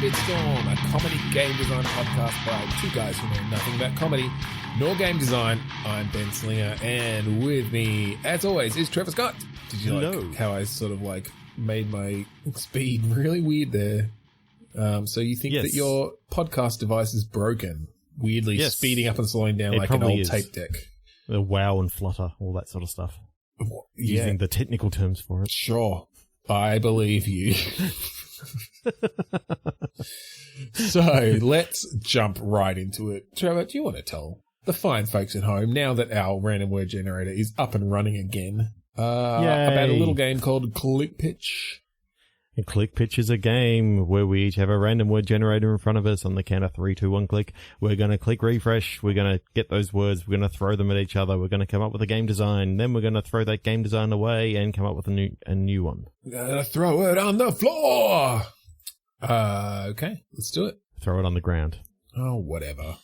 Shitstorm, a comedy game design podcast by two guys who know nothing about comedy nor game design. I'm Ben Slinger, and with me, as always, is Trevor Scott. Did you like how I sort of like made my speed really weird there? So you think that your podcast device is broken, weirdly speeding up and slowing down like an old tape deck? The wow and flutter, all that sort of stuff. Using the technical terms for it. Sure. I believe you. So let's jump right into it. Trevor, do you want to tell the fine folks at home, now that our random word generator is up and running again, about a little game called Click Pitch? A click pitch is a game where we each have a random word generator in front of us. On the count of 3, 2, 1, click. We're going to click refresh. We're going to get those words. We're going to throw them at each other. We're going to come up with a game design. Then we're going to throw that game design away and come up with a new one. Gonna throw it on the floor. Okay, let's do it. Throw it on the ground. Oh, whatever.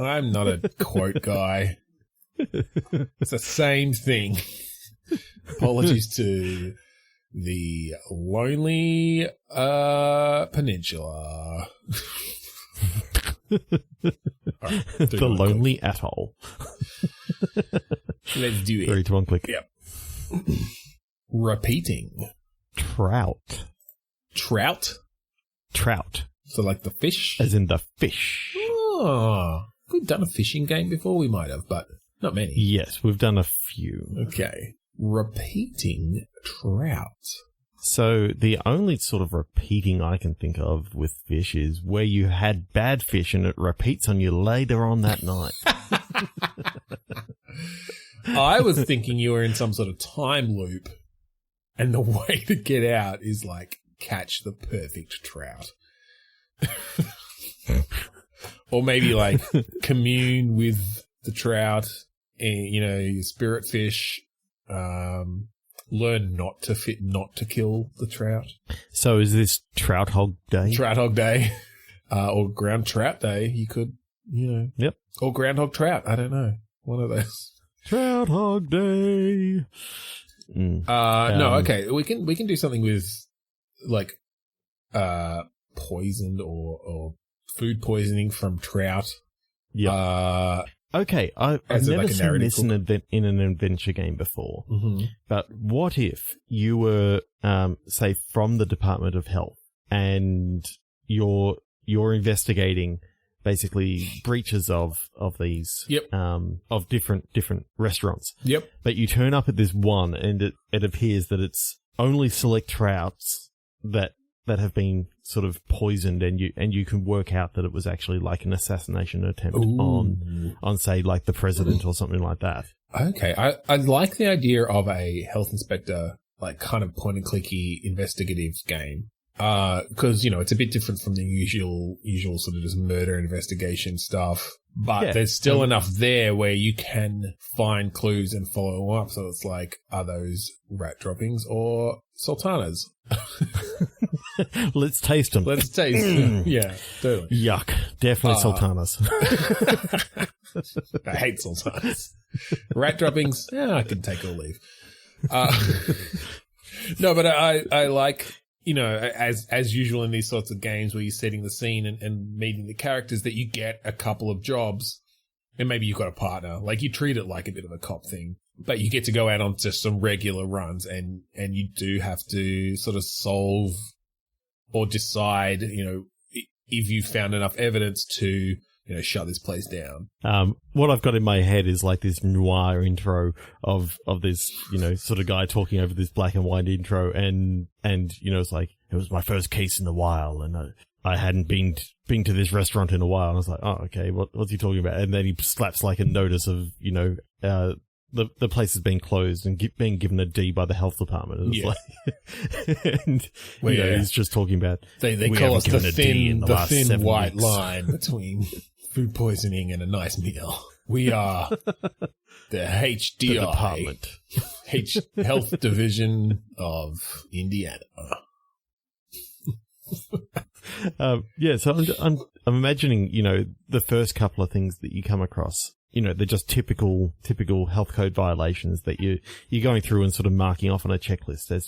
I'm not a quote guy. It's the same thing. Apologies to the lonely peninsula. Right, the lonely atoll. Let's do it. 3, 2, 1, click. Yep. Repeating. Trout. Trout? Trout. So like the fish? As in the fish. Oh. We've done a fishing game before, we might have, but not many. Yes, we've done a few. Okay. Repeating trout. So the only sort of repeating I can think of with fish is where you had bad fish and it repeats on you later on that night. I was thinking you were in some sort of time loop, and the way to get out is like catch the perfect trout. Or maybe like commune with the trout and, you know, your spirit fish. Learn not to kill the trout. So is this Trout Hog Day? Trout Hog Day. Or Ground Trout Day. You could, you know. Yep. Or Groundhog Trout. I don't know. One of those. Trout Hog Day. No, okay. We can do something with like, poisoned or food poisoning from trout. Yeah. Okay, I've never like seen this in an adventure game before, but what if you were, say, from the Department of Health and you're investigating basically breaches of these, of different restaurants. Yep. But you turn up at this one and it appears that it's only select trouts that have been sort of poisoned, and you can work out that it was actually like an assassination attempt on say like the president or something like that. Okay. I like the idea of a health inspector, like kind of point and clicky investigative game. Cause, you know, it's a bit different from the usual sort of just murder investigation stuff, but there's still enough there where you can find clues and follow them up. So it's like, are those rat droppings or sultanas? Let's taste them. Let's taste them. Yeah, totally. Yuck. Definitely sultanas. I hate sultanas. Rat droppings, I can take or leave. No, but I like, you know, as usual in these sorts of games where you're setting the scene and meeting the characters, that you get a couple of jobs and maybe you've got a partner. Like you treat it like a bit of a cop thing, but you get to go out on just some regular runs and you do have to sort of solve or decide, you know, if you found enough evidence to, you know, shut this place down. What I've got in my head is like this noir intro of this, you know, sort of guy talking over this black and white intro, and you know, it's like, it was my first case in a while, and I hadn't been to this restaurant in a while. And I was like, oh, okay, what's he talking about? And then he slaps like a notice of, you know, the place has been closed and being given a D by the health department. And it's like, and you know, he's just talking about they call us the thin white line between food poisoning and a nice meal. We are the HDI, the department, Health Division of Indiana. So I'm imagining, you know, the first couple of things that you come across, you know, they're just typical health code violations that you're going through and sort of marking off on a checklist as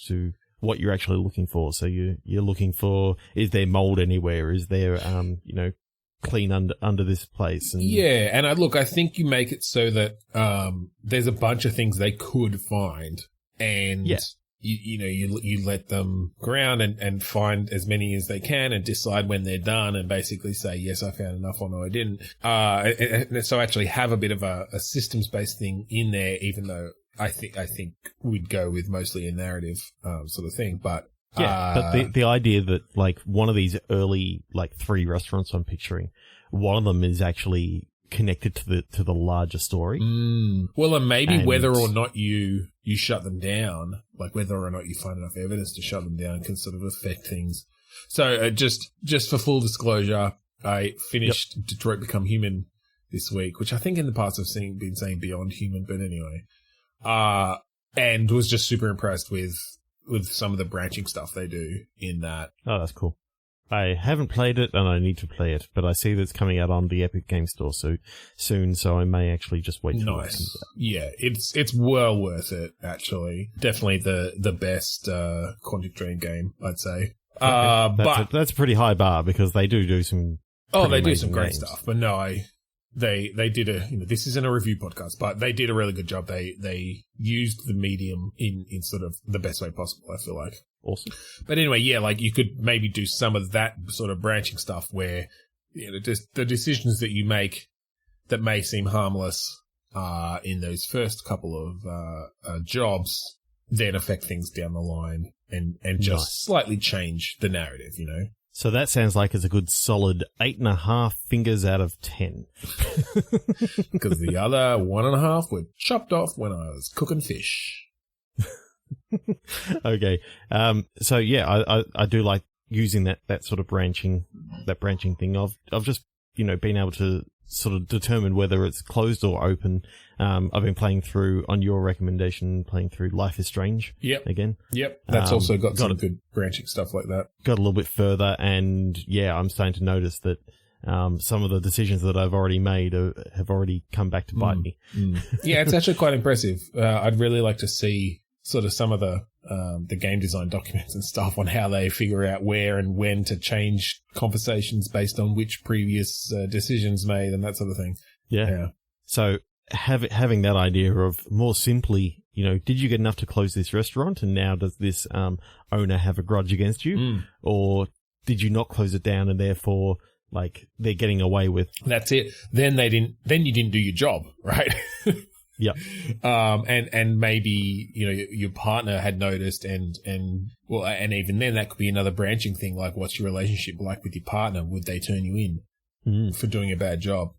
to what you're actually looking for. So you're looking for, is there mold anywhere? Is there, clean under this place? And yeah, and I think you make it so that there's a bunch of things they could find, and you let them go around and find as many as they can and decide when they're done and basically say, yes, I found enough, or no, I didn't. And so actually have a bit of a systems-based thing in there, even though I think we'd go with mostly a narrative sort of thing. But but the idea that like one of these early like 3 restaurants I'm picturing, one of them is actually connected to the larger story. Well, and maybe whether or not you shut them down, like whether or not you find enough evidence to shut them down, can sort of affect things. So just for full disclosure, I finished Detroit Become Human this week, which I think in the past I've been saying Beyond Human, but anyway, and was just super impressed with some of the branching stuff they do in that. Oh, that's cool. I haven't played it and I need to play it, but I see that it's coming out on the Epic Game Store soon, so I may actually just wait for it. Yeah, it's well worth it, actually. Definitely the best Quantic Dream game, I'd say. That's a pretty high bar, because they do some they do some great stuff. But no, they did this isn't a review podcast, but they did a really good job. They used the medium in sort of the best way possible, I feel like. Awesome. But anyway, yeah, like you could maybe do some of that sort of branching stuff where just the decisions that you make that may seem harmless in those first couple of jobs then affect things down the line and just slightly change the narrative, So that sounds like it's a good solid 8.5 fingers out of 10. Because the other 1.5 were chopped off when I was cooking fish. Okay. So yeah, I do like using that sort of branching thing of just, being able to sort of determine whether it's closed or open. I've been playing through, on your recommendation, Life is Strange. Yep. Again. Yep. That's also got some good branching stuff like that. Got a little bit further, and yeah, I'm starting to notice that some of the decisions that I've already made have already come back to bite me. Yeah, it's actually quite impressive. I'd really like to see sort of some of the game design documents and stuff on how they figure out where and when to change conversations based on which previous decisions made and that sort of thing. Yeah. So having that idea of more simply, did you get enough to close this restaurant, and now does this owner have a grudge against you, or did you not close it down and therefore like they're getting away with? That's it. Then you didn't do your job, right? Yeah. And maybe, your partner had noticed and even then that could be another branching thing. Like, what's your relationship like with your partner? Would they turn you in for doing a bad job?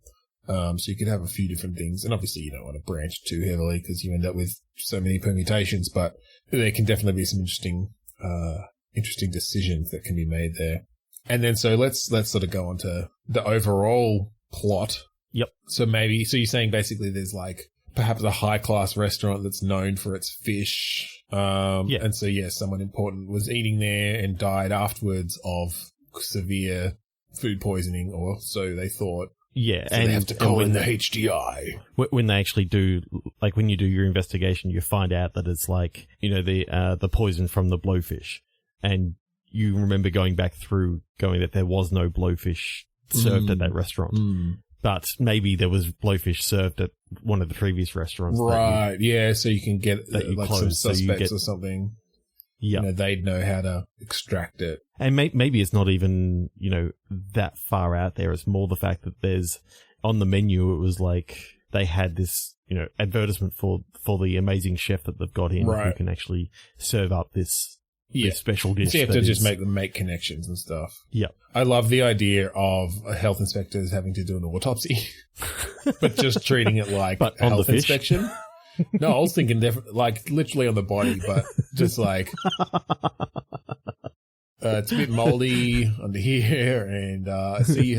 So you could have a few different things. And obviously you don't want to branch too heavily because you end up with so many permutations, but there can definitely be some interesting decisions that can be made there. And then, so let's sort of go on to the overall plot. Yep. So you're saying basically there's like, perhaps a high-class restaurant that's known for its fish. And so, someone important was eating there and died afterwards of severe food poisoning, or so they thought. Yeah, so they have to call in the HDI. When they actually do, like when you do your investigation, you find out that it's like, the poison from the blowfish. And you remember going that there was no blowfish served at that restaurant. But maybe there was blowfish served at one of the previous restaurants. Right, so you can get like some suspects or something. Yeah. They'd know how to extract it. And maybe it's not even, that far out there. It's more the fact that there's, on the menu, it was like they had this, advertisement for the amazing chef that they've got in who can actually serve up this special dish. So you have to just make connections and stuff. Yeah. I love the idea of health inspectors having to do an autopsy, but just treating it like a health inspection. No, I was thinking like literally on the body, but just like it's a bit moldy under here, and I see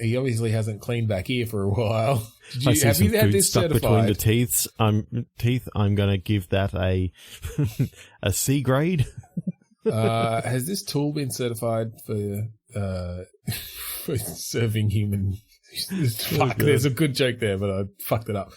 he obviously hasn't cleaned back here for a while. Have you had this certified? Between the teeth, I'm going to give that a C grade. Has this tool been certified for serving human? Fuck, there's a good joke there, but I fucked it up.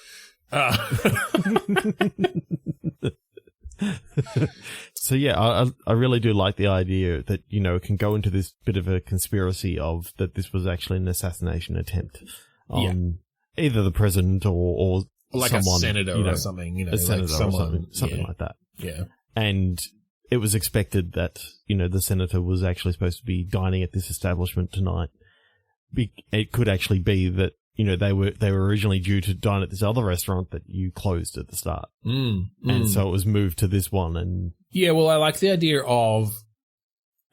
So yeah, I really do like the idea that, you know, it can go into this bit of a conspiracy of that this was actually an assassination attempt on either the president or like someone, a senator, you know, or something, you know, a senator like or something like that. Yeah. And it was expected that, you know, the senator was actually supposed to be dining at this establishment tonight. It could actually be that, you know, they were originally due to dine at this other restaurant that you closed at the start. And so it was moved to this one. And yeah, well, I like the idea of,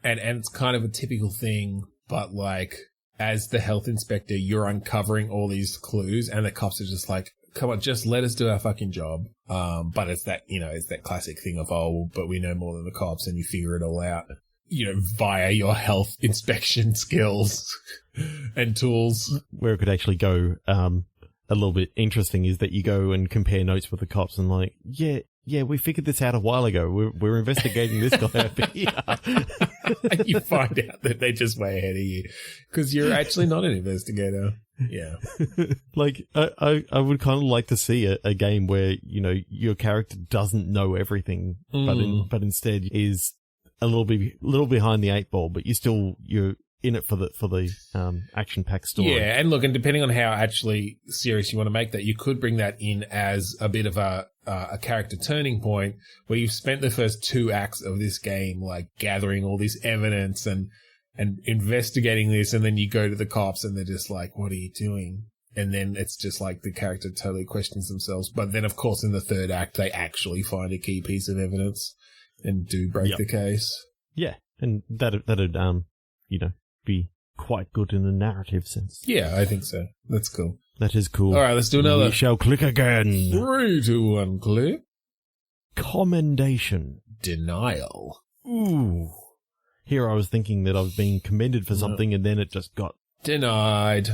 and it's kind of a typical thing, but like, as the health inspector, you're uncovering all these clues and the cops are just like, come on, just let us do our fucking job. But it's that, you know, it's that classic thing of, oh, but we know more than the cops, and you figure it all out, you know, via your health inspection skills and tools. Where it could actually go a little bit interesting is that you go and compare notes with the cops and like, yeah, we figured this out a while ago. We're investigating this guy over here. And you find out that they're just way ahead of you because you're actually not an investigator. Yeah. Like, I would kind of like to see a game where, you know, your character doesn't know everything, but instead is a little behind the eight ball, but you're in it for the action-packed story. Yeah, and look, and depending on how actually serious you want to make that, you could bring that in as a bit of a character turning point where you've spent the first 2 acts of this game like gathering all this evidence and investigating this, and then you go to the cops and they're just like, what are you doing? And then it's just like the character totally questions themselves. But then, of course, in the 3rd act, they actually find a key piece of evidence and do break the case. Yeah, and that'd you know, be quite good in a narrative sense. Yeah, I think so. That's cool. That is cool. All right, let's do another. We shall click again. 3, 2, 1, click. Commendation. Denial. Ooh. Here I was thinking that I was being commended for something, and then it just got denied.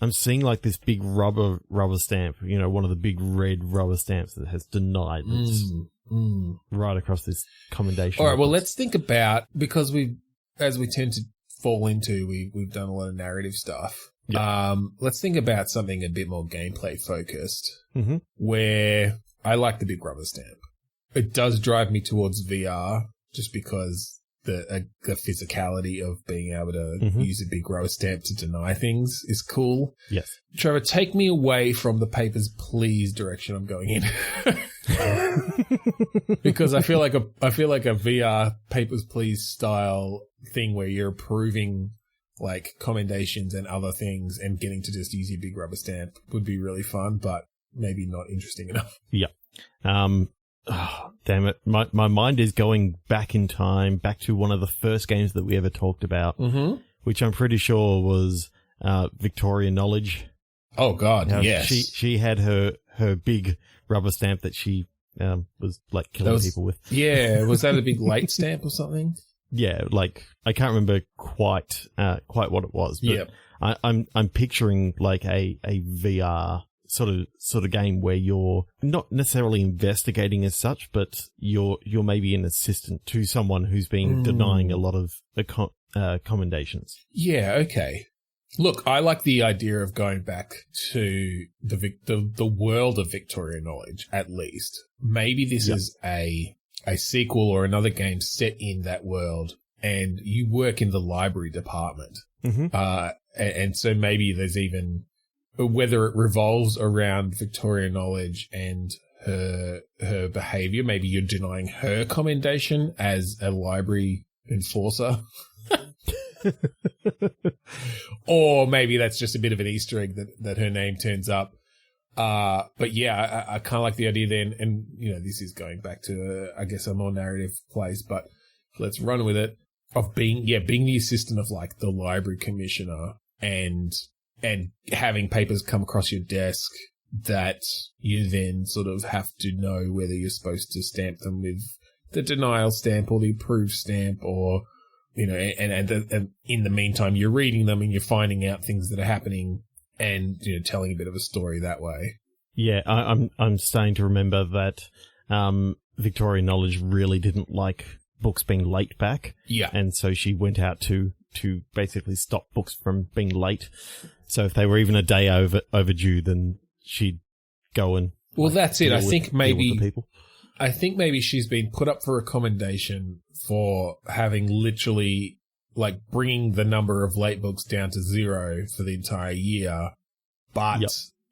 I'm seeing like this big rubber stamp, you know, one of the big red rubber stamps that has denied. Right across this commendation. All right, well, let's think about, because as we tend to fall into, we've done a lot of narrative stuff. Yep. Let's think about something a bit more gameplay focused, where I like the big rubber stamp. It does drive me towards VR just because the physicality of being able to use a big rubber stamp to deny things is cool. Yes. Trevor, take me away from the papers, please direction I'm going in. Because I feel like a VR papers, please style thing where you're approving like commendations and other things and getting to just use your big rubber stamp would be really fun, but maybe not interesting enough. Yeah. Oh, damn it. My mind is going back in time, back to one of the first games that we ever talked about, which I'm pretty sure was Victoria Knowledge. Oh, God, yes. She had her big rubber stamp that she was like killing people with. Yeah, was that a big late stamp or something? Yeah, like I can't remember quite what it was, but I'm picturing like a VR sort of game where you're not necessarily investigating as such, but you're maybe an assistant to someone who's been denying a lot of commendations. Yeah, okay. Look, I like the idea of going back to the world of Victoria Knowledge, at least. Maybe this is a sequel or another game set in that world, and you work in the library department. And so maybe there's even, whether it revolves around Victoria Knowledge and her behavior, maybe you're denying her commendation as a library enforcer. Or maybe that's just a bit of an Easter egg that her name turns up. But yeah, I kind of like the idea then, and you know, this is going back to, I guess, a more narrative place, but let's run with it, of being the assistant of like the library commissioner and having papers come across your desk that you then sort of have to know whether you're supposed to stamp them with the denial stamp or the approved stamp, or, you know, and in the meantime, you're reading them and you're finding out things that are happening and, you know, telling a bit of a story that way. Yeah, I'm starting to remember that Victoria Knowledge really didn't like books being late back. Yeah. And so she went out to basically stop books from being late. So if they were even a day overdue, then she'd go and... Well, that's it. I think maybe... I think maybe she's been put up for a commendation for having literally like bringing the number of late books down to 0 for the entire year, but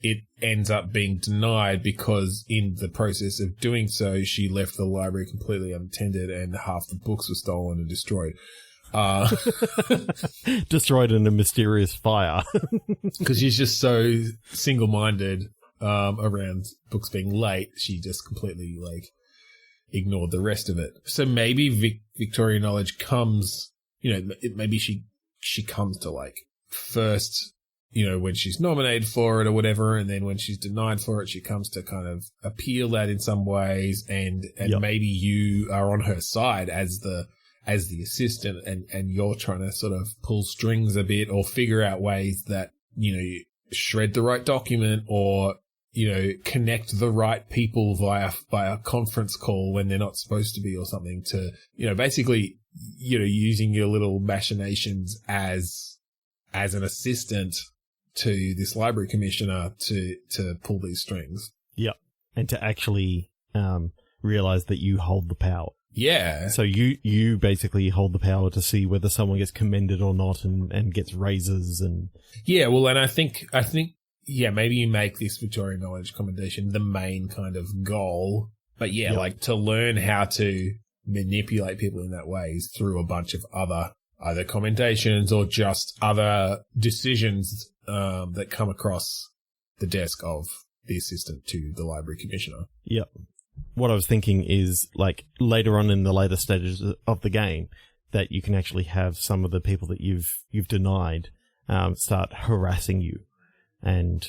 it ends up being denied because in the process of doing so, she left the library completely unattended and half the books were stolen and destroyed. Destroyed in a mysterious fire. Because she's just so single-minded around books being late, she just completely like ignored the rest of it. So maybe Victoria knowledge comes, maybe she comes to like first, when she's nominated for it or whatever, and then when she's denied for it, she comes to kind of appeal that in some ways, and maybe you are on her side as the assistant, and you're trying to sort of pull strings a bit or figure out ways that, shred the right document or, connect the right people via conference call when they're not supposed to be or something to, basically, using your little machinations as an assistant to this library commissioner to pull these strings. Yep. And to actually realize that you hold the power. Yeah. So you basically hold the power to see whether someone gets commended or not and gets raises and... Yeah, well, and I think, maybe you make this Victoria Knowledge commendation the main kind of goal. But like to learn how to manipulate people in that way is through a bunch of other either commendations or just other decisions that come across the desk of the assistant to the library commissioner. Yep. What I was thinking is, like, later on in the later stages of the game, that you can actually have some of the people that you've denied start harassing you and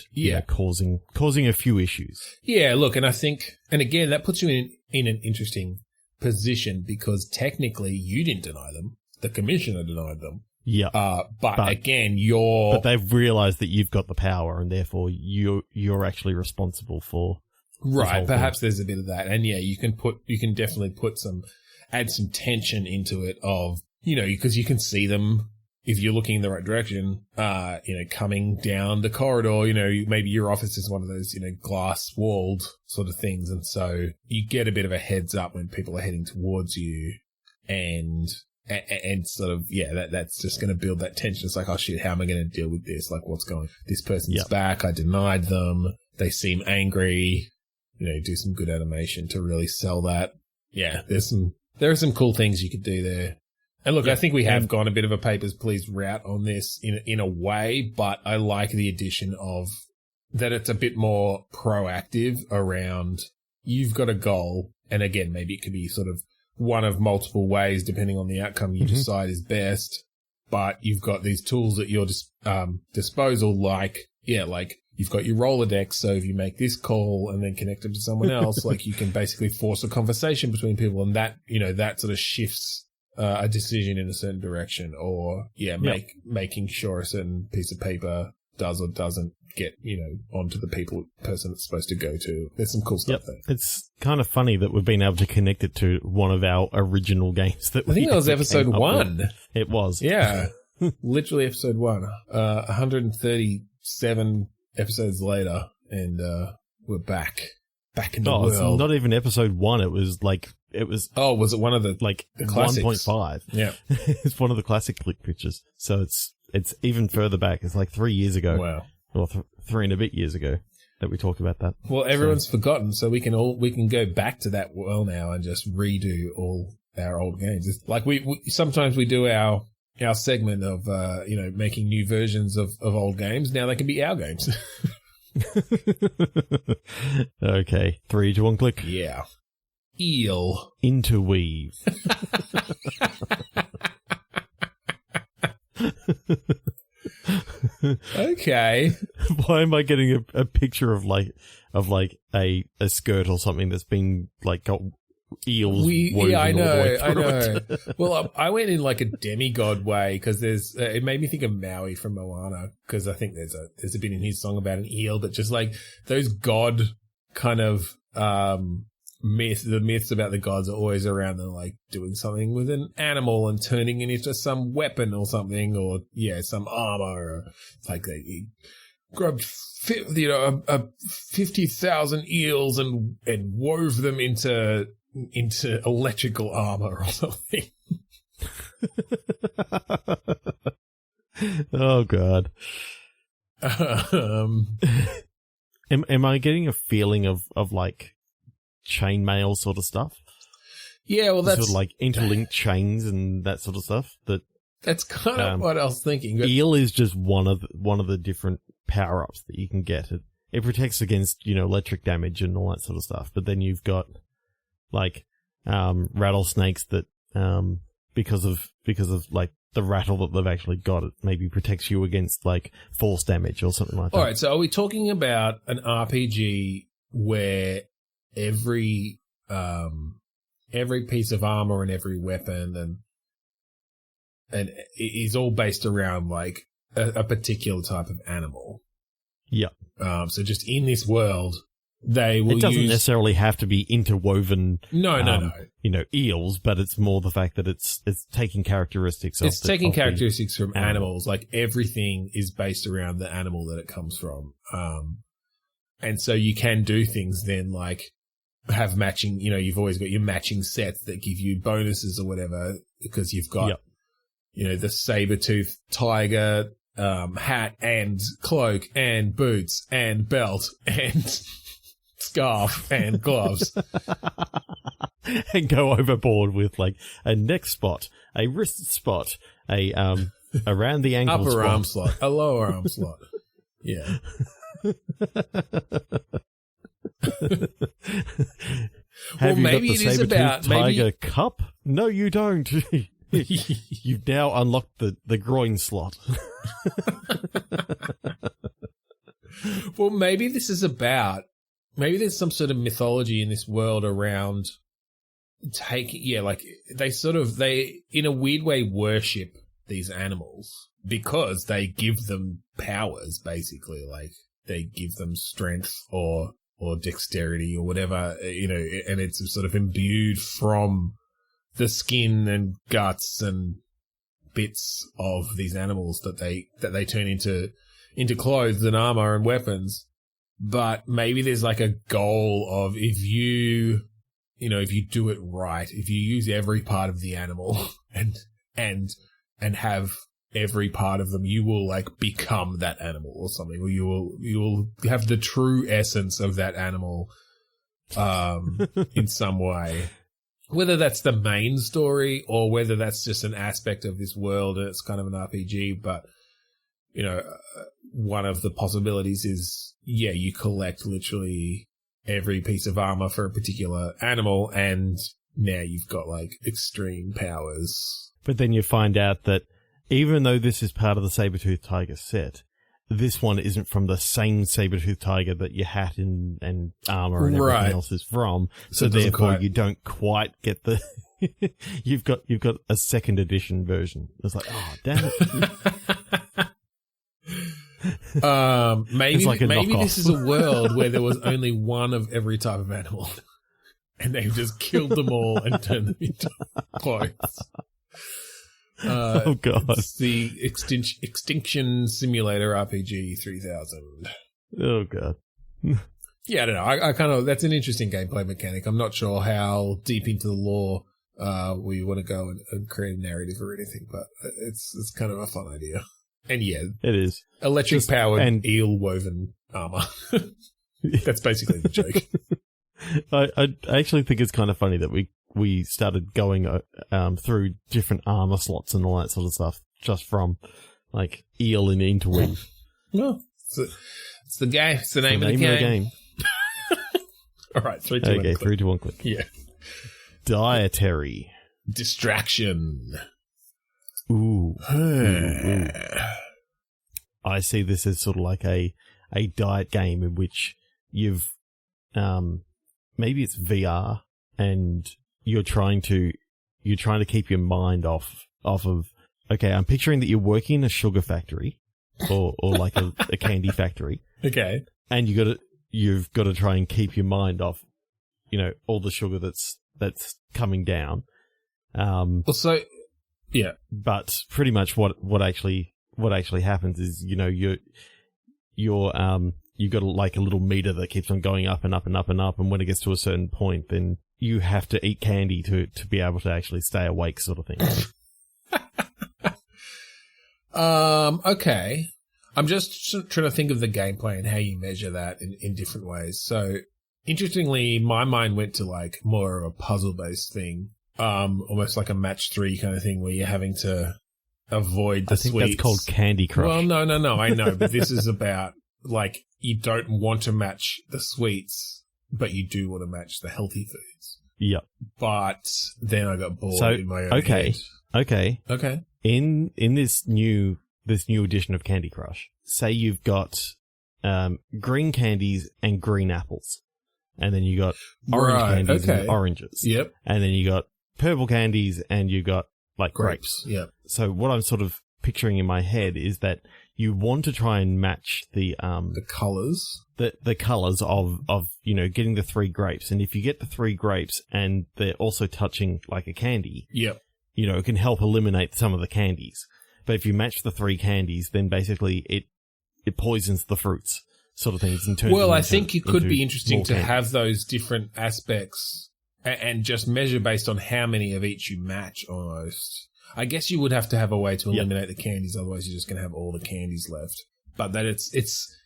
causing a few issues. Yeah, look, and I think, and again, that puts you in an interesting position because technically you didn't deny them. The commissioner denied them. Yeah. But again, But they've realized that you've got the power and therefore you're actually responsible for... Right, perhaps there's a bit of that. And you can definitely add some tension into it of, because you can see them if you're looking in the right direction, coming down the corridor, maybe your office is one of those, glass walled sort of things. And so you get a bit of a heads up when people are heading towards you and sort of, that's just going to build that tension. It's like, oh shit, how am I going to deal with this? Like what's going, this person's back. I denied them. They seem angry. Do some good animation to really sell that. Yeah, there are some cool things you could do there. And look, I think we have gone a bit of a Papers, Please route on this in a way, but I like the addition of that it's a bit more proactive around you've got a goal. And again, maybe it could be sort of one of multiple ways depending on the outcome you decide is best. But you've got these tools at your disposal like you've got your Rolodex, so if you make this call and then connect them to someone else, like you can basically force a conversation between people and that, that sort of shifts a decision in a certain direction or, making sure a certain piece of paper does or doesn't get, onto the person it's supposed to go to. There's some cool stuff there. It's kind of funny that we've been able to connect it to one of our original games that I think that was episode 1. It was. Yeah. Literally episode 1. 137 episodes later, and we're back in the world. It's not even episode 1. It was like was it one of the the classics? 1.5? Yeah, it's one of the classic click pictures. So it's even further back. It's like 3 years ago. Wow, or 3 and a bit years ago that we talked about that. Well, everyone's forgotten, so we can go back to that well now and just redo all our old games. It's like we sometimes we do our segment of, making new versions of old games. Now they can be our games. Okay. 3, 2, 1, click. Yeah. Eel. Interweave. Okay. Why am I getting a picture of a skirt or something that's been like got eels. I know. Well, I went in like a demigod way because it made me think of Maui from Moana because I think there's a bit in his song about an eel, but just like those god kind of the myths about the gods are always around them, like doing something with an animal and turning it into some weapon or something, or some armor. Or it's like grabbed 50,000 eels and wove them into electrical armor or something. Oh God. Am I getting a feeling of like chainmail sort of stuff? Yeah, well, that's sort of like interlinked chains and that sort of stuff. That's kind of what I was thinking. But eel is just one of the different power-ups that you can get. It protects against, electric damage and all that sort of stuff. But then you've got like rattlesnakes that because of like the rattle that they've actually got, it maybe protects you against like force damage or something like that. All right, so are we talking about an RPG where every piece of armor and every weapon and it is all based around like a particular type of animal? Yeah. So just in this world, they will. It doesn't necessarily have to be interwoven. No. Eels, but it's more the fact that it's taking characteristics. It's taking characteristics from animals. Like everything is based around the animal that it comes from. And so you can do things then like have matching. You've always got your matching sets that give you bonuses or whatever because you've got, the saber-toothed tiger hat and cloak and boots and belt and scarf and gloves. And go overboard with like a neck spot, a wrist spot, a around the ankle upper spot. arm slot, a lower arm slot. Yeah. Have you maybe got the it is about Tiger cup? No, you don't. You've now unlocked the groin slot. Well, maybe this is about. Maybe there's some sort of mythology in this world around they in a weird way worship these animals because they give them powers, basically. Like they give them strength or dexterity or whatever, and it's sort of imbued from the skin and guts and bits of these animals that they turn into clothes and armor and weapons. But maybe there's like a goal of if you do it right, if you use every part of the animal and have every part of them, you will like become that animal or something, or you will have the true essence of that animal, in some way. Whether that's the main story or whether that's just an aspect of this world and it's kind of an RPG, but one of the possibilities is, you collect literally every piece of armor for a particular animal and now you've got like extreme powers. But then you find out that even though this is part of the saber-toothed tiger set, this one isn't from the same saber-toothed tiger that your hat and armor and everything else is from. So therefore you don't quite get the you've got a second edition version. It's like, oh damn it. Maybe like maybe this is a world where there was only one of every type of animal and they've just killed them all and turned them into clothes. Oh god. It's the Extinction Simulator RPG 3000. Oh god. Yeah, I don't know. I kind of, that's an interesting gameplay mechanic. I'm not sure how deep into the lore we want to go and create a narrative or anything, but it's kind of a fun idea. And yeah, it is electric powered and eel woven armor. That's basically the joke. I actually think it's kind of funny that we started going through different armor slots and all that sort of stuff just from like eel and interweave. Well, it's the game. It's the name of the game. All right, 3, 2, 1. Okay, 3, 2, 1, click. Yeah. Dietary distraction. Ooh. I see this as sort of like a diet game in which you've maybe it's VR and you're trying to keep your mind off of, okay, I'm picturing that you're working in a sugar factory or like a candy factory. Okay. And you've got to try and keep your mind off, all the sugar that's coming down. So, yeah. But pretty much what actually happens is, you've got like a little meter that keeps on going up and up and up and up, and when it gets to a certain point, then you have to eat candy to be able to actually stay awake, sort of thing. Okay. I'm just trying to think of the gameplay and how you measure that in different ways. So, interestingly, my mind went to like more of a puzzle-based thing, almost like a match 3 kind of thing where you're having to avoid the sweets. That's called Candy Crush. Well, no, I know, but this is about like you don't want to match the sweets, but you do want to match the healthy foods. Yep. But then I got bored in my own head. Okay. In this new edition of Candy Crush, say you've got green candies and green apples, and then you got orange candies and oranges. Yep. And then you got purple candies and you got like grapes. Yep. So what I'm sort of picturing in my head is that you want to try and match the colors. The colors of getting the 3 grapes. And if you get the 3 grapes and they're also touching like a candy, yep. It can help eliminate some of the candies. But if you match the 3 candies, then basically it poisons the fruits, sort of things. And turns I think it could be interesting to have those different aspects and just measure based on how many of each you match almost. I guess you would have to have a way to eliminate the candies, otherwise you're just going to have all the candies left. But that it's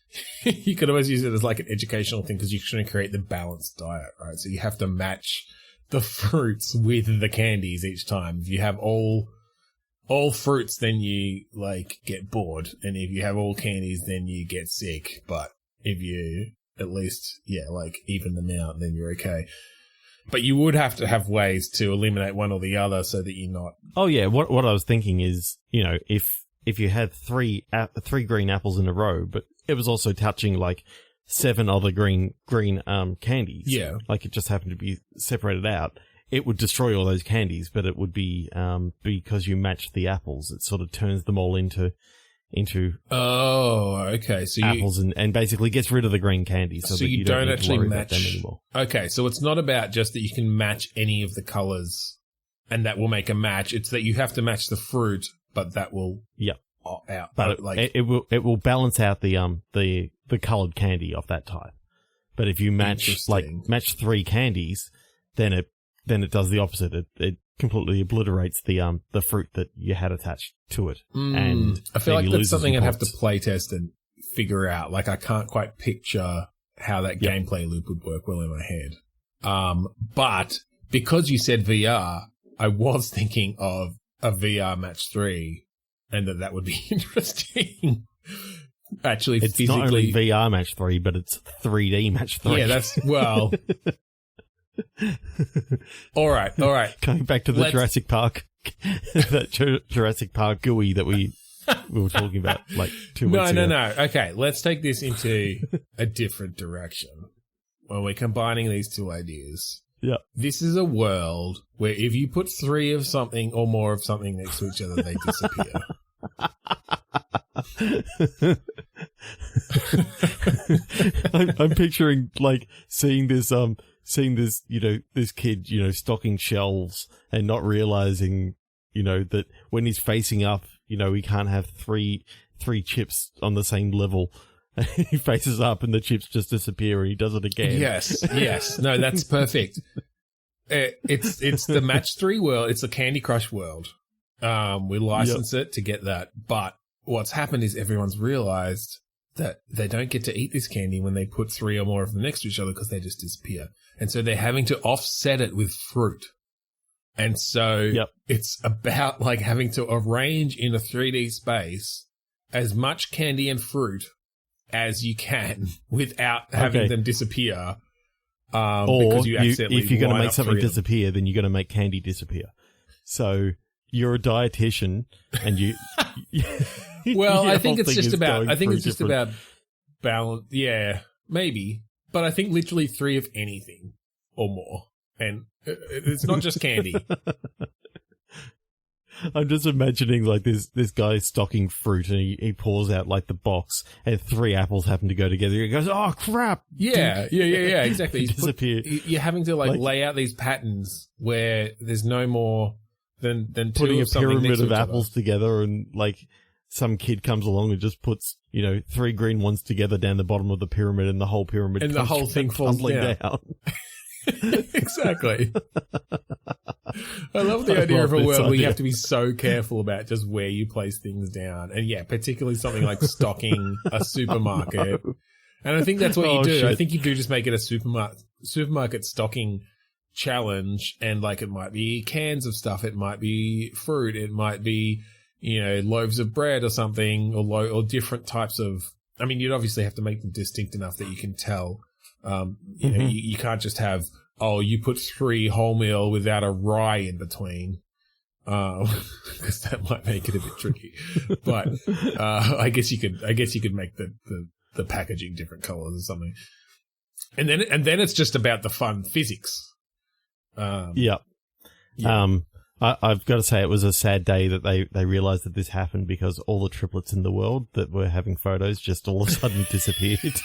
you could always use it as like an educational thing because you're trying to create the balanced diet, right? So you have to match the fruits with the candies each time. If you have all fruits, then you like get bored, and if you have all candies, then you get sick. But if you at least even them out, then you're okay. But you would have to have ways to eliminate one or the other so that you're not. Oh yeah, what I was thinking is, if you had 3 green apples in a row, but it was also touching like 7 other green candies. Yeah, like it just happened to be separated out. It would destroy all those candies, but it would be because you matched the apples. It sort of turns them all into so apples and basically gets rid of the green candies, so that you don't actually need to worry about them anymore. Okay, so it's not about just that you can match any of the colors and that will make a match. It's that you have to match the fruit, but that will out. But it will balance out the colored candy of that type. But if you match 3 candies, then it does the opposite. It completely obliterates the fruit that you had attached to it. And I feel like that's something I'd have to play test and figure out. Like I can't quite picture how that gameplay loop would work well in my head. But because you said VR, I was thinking of a VR match 3 and that would be interesting. Actually, it's physically. not only VR match 3, but it's 3D match 3. Yeah, that's, well... All right. Going back to the Jurassic Park, that Jurassic Park GUI that we were talking about like 2 weeks ago. No. Okay, let's take this into a different direction when we're combining these 2 ideas. Yeah. This is a world where if you put 3 of something or more of something next to each other, they disappear. I'm picturing like seeing this, this kid, stocking shelves and not realizing, that when he's facing up, he can't have three chips on the same level. He faces up and the chips just disappear and he does it again. Yes. No, that's perfect. It's the match 3 world. It's a Candy Crush world. We license it to get that. But what's happened is everyone's realized that they don't get to eat this candy when they put 3 or more of them next to each other because they just disappear. And so they're having to offset it with fruit. And so it's about like having to arrange in a 3D space as much candy and fruit as you can without having them disappear. Because you accidentally if you're going to make something disappear, then you're going to make candy disappear. So you're a dietitian and you... Well, I think it's just about balance. Yeah, maybe. But I think literally 3 of anything or more. And it's not just candy. I'm just imagining like this guy stocking fruit and he pours out like the box and 3 apples happen to go together. He goes, oh crap. Yeah, exactly. Disappear. You're having to like lay out these patterns where there's no more than 2 putting of a pyramid next to of apples together and like some kid comes along and just puts, 3 green ones together down the bottom of the pyramid, and the whole pyramid and the whole thing falls down. Exactly. I love the idea of a world where you have to be so careful about just where you place things down. And yeah, particularly something like stocking a supermarket. And I think that's what you do. Shit. I think you do just make it a supermarket stocking challenge. And like, it might be cans of stuff. It might be fruit. It might be, loaves of bread or something, or different types of, I mean, you'd obviously have to make them distinct enough that you can tell. You can't just have, you put 3 wholemeal without a rye in between, because that might make it a bit tricky. But I guess you could make the packaging different colors or something. And then it's just about the fun physics. Yeah. I've got to say, it was a sad day that they realized that this happened, because all the triplets in the world that were having photos just all of a sudden disappeared.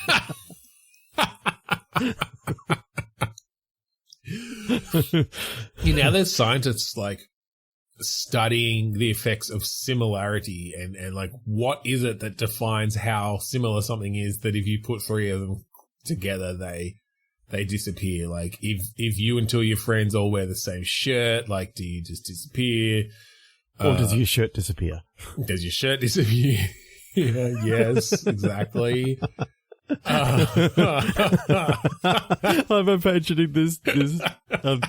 Now there's scientists like studying the effects of similarity and like, what is it that defines how similar something is, that if you put 3 of them together, they disappear. Like, if you and 2 of your friends all wear the same shirt, like, do you just disappear? Or does your shirt disappear? Does your shirt disappear? Yes, exactly. I'm imagining this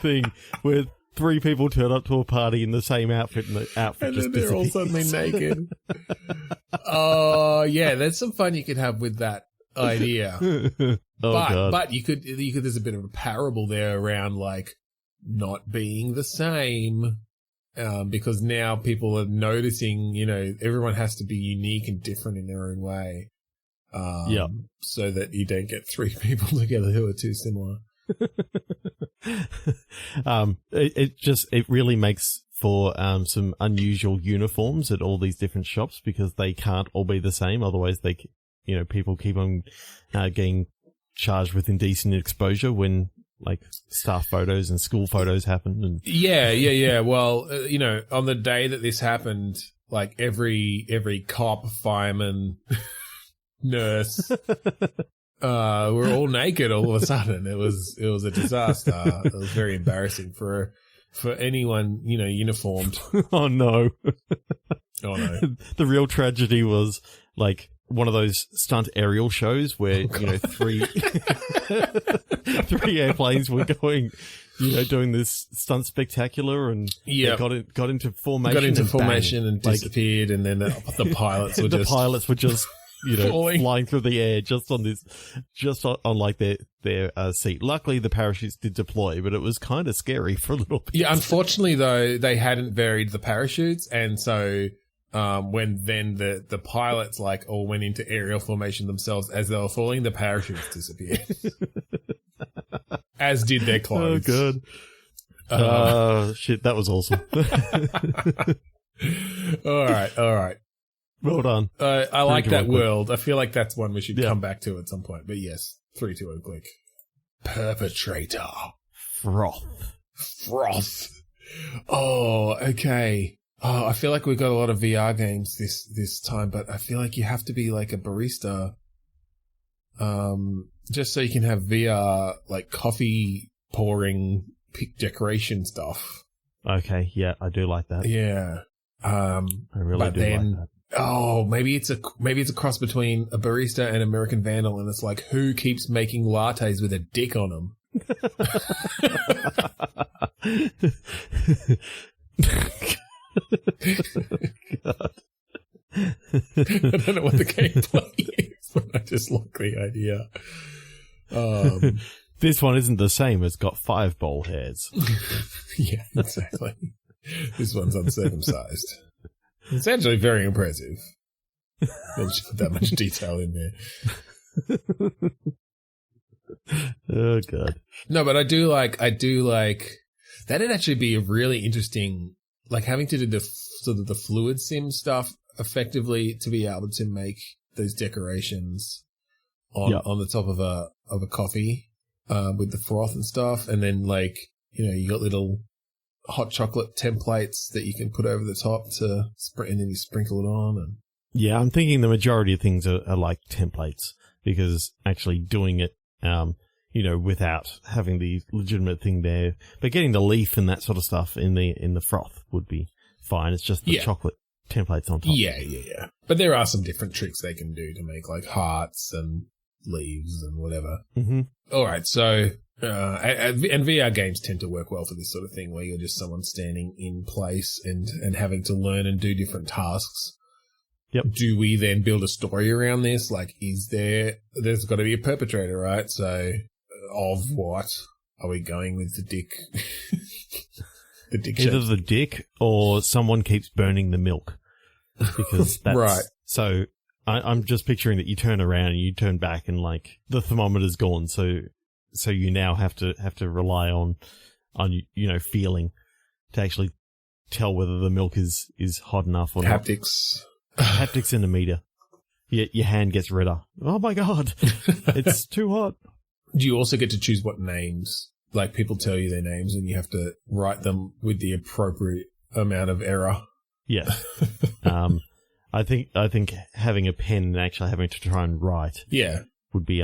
thing where 3 people turn up to a party in the same outfit, and the outfit and just then they're all suddenly naked. Oh, yeah, there's some fun you could have with that idea. But you could there's a bit of a parable there around like not being the same, because now people are noticing, everyone has to be unique and different in their own way. So that you don't get 3 people together who are too similar. It really makes for some unusual uniforms at all these different shops, because they can't all be the same. Otherwise, people keep on getting charged with indecent exposure when like staff photos and school photos happen. And yeah. Well, on the day that this happened, like every cop, fireman, nurse, we're all naked all of a sudden. It was a disaster. It was very embarrassing for anyone, uniformed. Oh no. Oh no. The real tragedy was like one of those stunt aerial shows where, 3 airplanes were going, doing this stunt spectacular, and they got into formation. And disappeared, and then the pilots were just flying through the air just on like their seat. Luckily, the parachutes did deploy, but it was kind of scary for a little bit. Yeah, unfortunately, though, they hadn't varied the parachutes, and so when then the pilots like all went into aerial formation themselves as they were falling, the parachutes disappeared, as did their clothes. Oh, good. Shit, that was awesome. All right. Well done. I like that world. I feel like that's one we should come back to at some point. But yes, 3, 2, 1, click. Perpetrator. Froth. Oh, okay. Oh, I feel like we've got a lot of VR games this time, but I feel like you have to be like a barista, just so you can have VR like coffee pouring decoration stuff. Okay, yeah, I do like that. Yeah, I really do like that. Oh, maybe it's a cross between a barista and American Vandal, and it's like, who keeps making lattes with a dick on them? God. I don't know what the gameplay is, but I just like the idea. This one isn't the same. It's got 5 bowl hairs. Yeah, exactly. This one's uncircumcised. It's actually very impressive. They just put that much detail in there. Oh God. No, but I do like that'd actually be a really interesting, like having to do the sort of the fluid sim stuff effectively to be able to make those decorations on the top of a coffee with the froth and stuff, and then like you got little hot chocolate templates that you can put over the top and then you sprinkle it on, and Yeah, I'm thinking the majority of things are like templates, because actually doing it, without having the legitimate thing there, but getting the leaf and that sort of stuff in the froth would be fine. It's just the chocolate templates on top. Yeah. But there are some different tricks they can do to make like hearts and leaves and whatever. Mm-hmm. All right, so and VR games tend to work well for this sort of thing, where you're just someone standing in place and having to learn and do different tasks. Yep. Do we then build a story around this? Like, there's got to be a perpetrator, right? So, of what are we going with the dick? The dick Either shape? the dick or someone keeps burning the milk. Because that's... Right. So, I'm just picturing that you turn around and you turn back and, like, the thermometer's gone. So you now have to rely on feeling to actually tell whether the milk is hot enough or not. Haptics in a meter. Your hand gets redder. Oh my god, it's too hot. Do you also get to choose what names? Like, people tell you their names and you have to write them with the appropriate amount of error. Yeah. I think having a pen and actually having to try and write. Yeah. Would be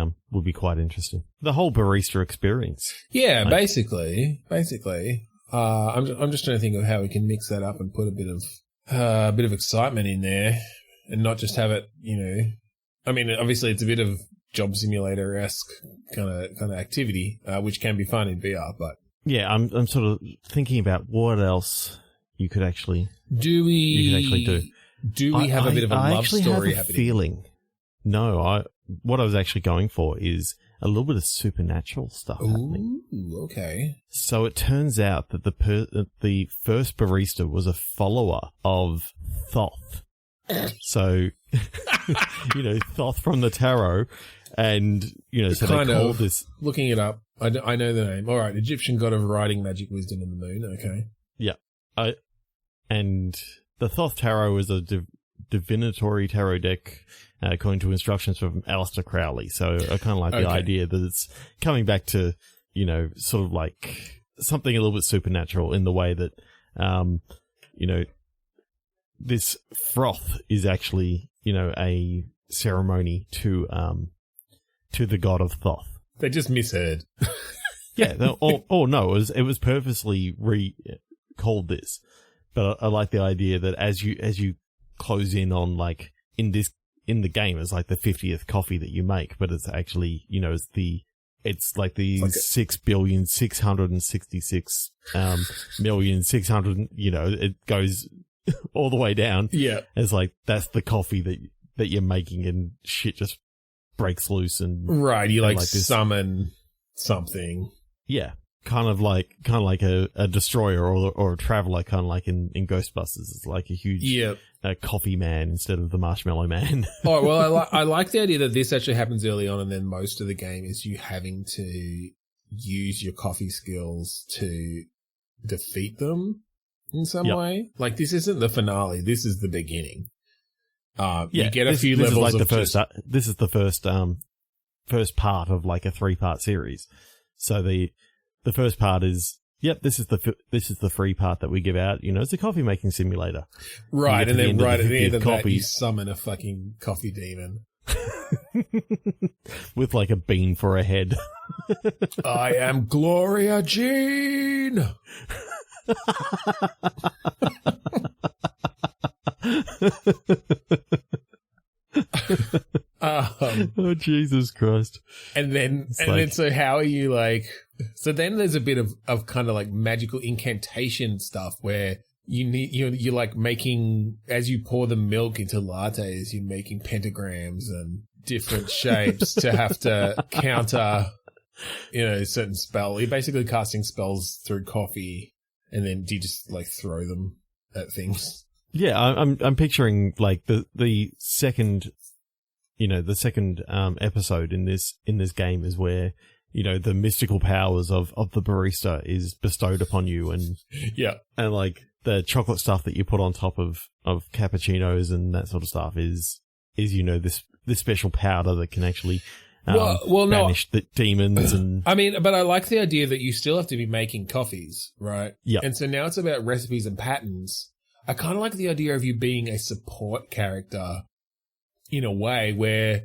quite interesting. The whole barista experience. Yeah, basically. I'm just trying to think of how we can mix that up and put a bit of excitement in there, and not just have it, I mean, obviously it's a bit of job simulator-esque kind of activity, which can be fun in VR, but yeah, I'm sort of thinking about what else you could actually do. Do we have a bit of a love story happening? I actually have a feeling. No, what I was actually going for is a little bit of supernatural stuff happening. Ooh, okay. So it turns out that the first barista was a follower of Thoth. So, Thoth from the tarot, and, so they called this... Looking it up, I know the name. All right, Egyptian god of writing, magic, wisdom, and the moon. Okay. Yeah. And the Thoth tarot is a divinatory tarot deck, according to instructions from Aleister Crowley. So I kind of like the idea that it's coming back to, sort of like something a little bit supernatural in the way that, this froth is actually, a ceremony to the god of Thoth. They just misheard. Yeah. No, it was purposely called this. But I like the idea that as you close in on, like, in the game, it's like the 50th coffee that you make, but it's actually, it's like the 6,666,600,000, it goes all the way down. Yeah. It's like, that's the coffee that you're making, and shit just breaks loose and... Right, you like summon something. Yeah. Kind of like a destroyer or a traveler, kind of like in Ghostbusters. It's like a huge coffee man instead of the marshmallow man. Oh, well, I like the idea that this actually happens early on, and then most of the game is you having to use your coffee skills to defeat them in some way. Like, this isn't the finale. This is the beginning. You get a few levels is like of this is the first part of like a 3-part series. So the first part is, this is the free part that we give out. It's a coffee making simulator. Right, and then right at the end of that, you summon a fucking coffee demon. With like a bean for a head. I am Gloria Jean! Oh, Jesus Christ. And then so how are you like... So then there's a bit of kind of like magical incantation stuff where you're like making, as you pour the milk into lattes, you're making pentagrams and different shapes to have to counter, certain spell. You're basically casting spells through coffee, and then do you just like throw them at things? Yeah, I'm picturing like the second episode in this game is where, the mystical powers of the barista is bestowed upon you, and like the chocolate stuff that you put on top of cappuccinos and that sort of stuff is this special powder that can actually banish the demons. And I mean, but I like the idea that you still have to be making coffees, right? Yeah. And so now it's about recipes and patterns. I kind of like the idea of you being a support character in a way where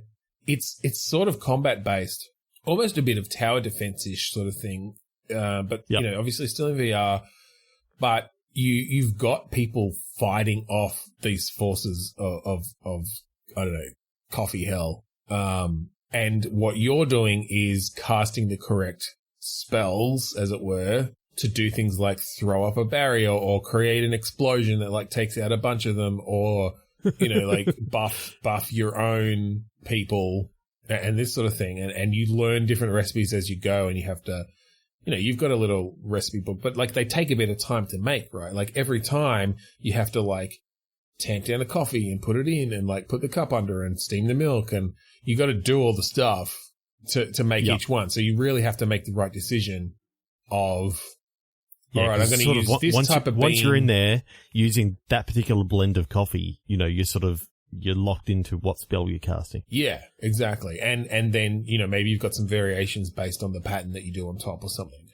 it's sort of combat based, almost a bit of tower defense-ish sort of thing. But Yep. you know, obviously still in VR, but you've got people fighting off these forces of I don't know, coffee hell. And what you're doing is casting the correct spells, as it were, to do things like throw up a barrier or create an explosion that like takes out a bunch of them, or you know, like buff your own people and this sort of thing. And you learn different recipes as you go, and you have to, you know, you've got a little recipe book, but like they take a bit of time to make, right? Like every time you have to like tamp down the coffee and put it in and like put the cup under and steam the milk, and you got to do all the stuff to make each one. So you really have to make the right decision of, all right, I'm going to use this type of bean. Once you're in there using that particular blend of coffee, you know, you're locked into what spell you're casting. Yeah, exactly. And then, you know, maybe you've got some variations based on the pattern that you do on top or something.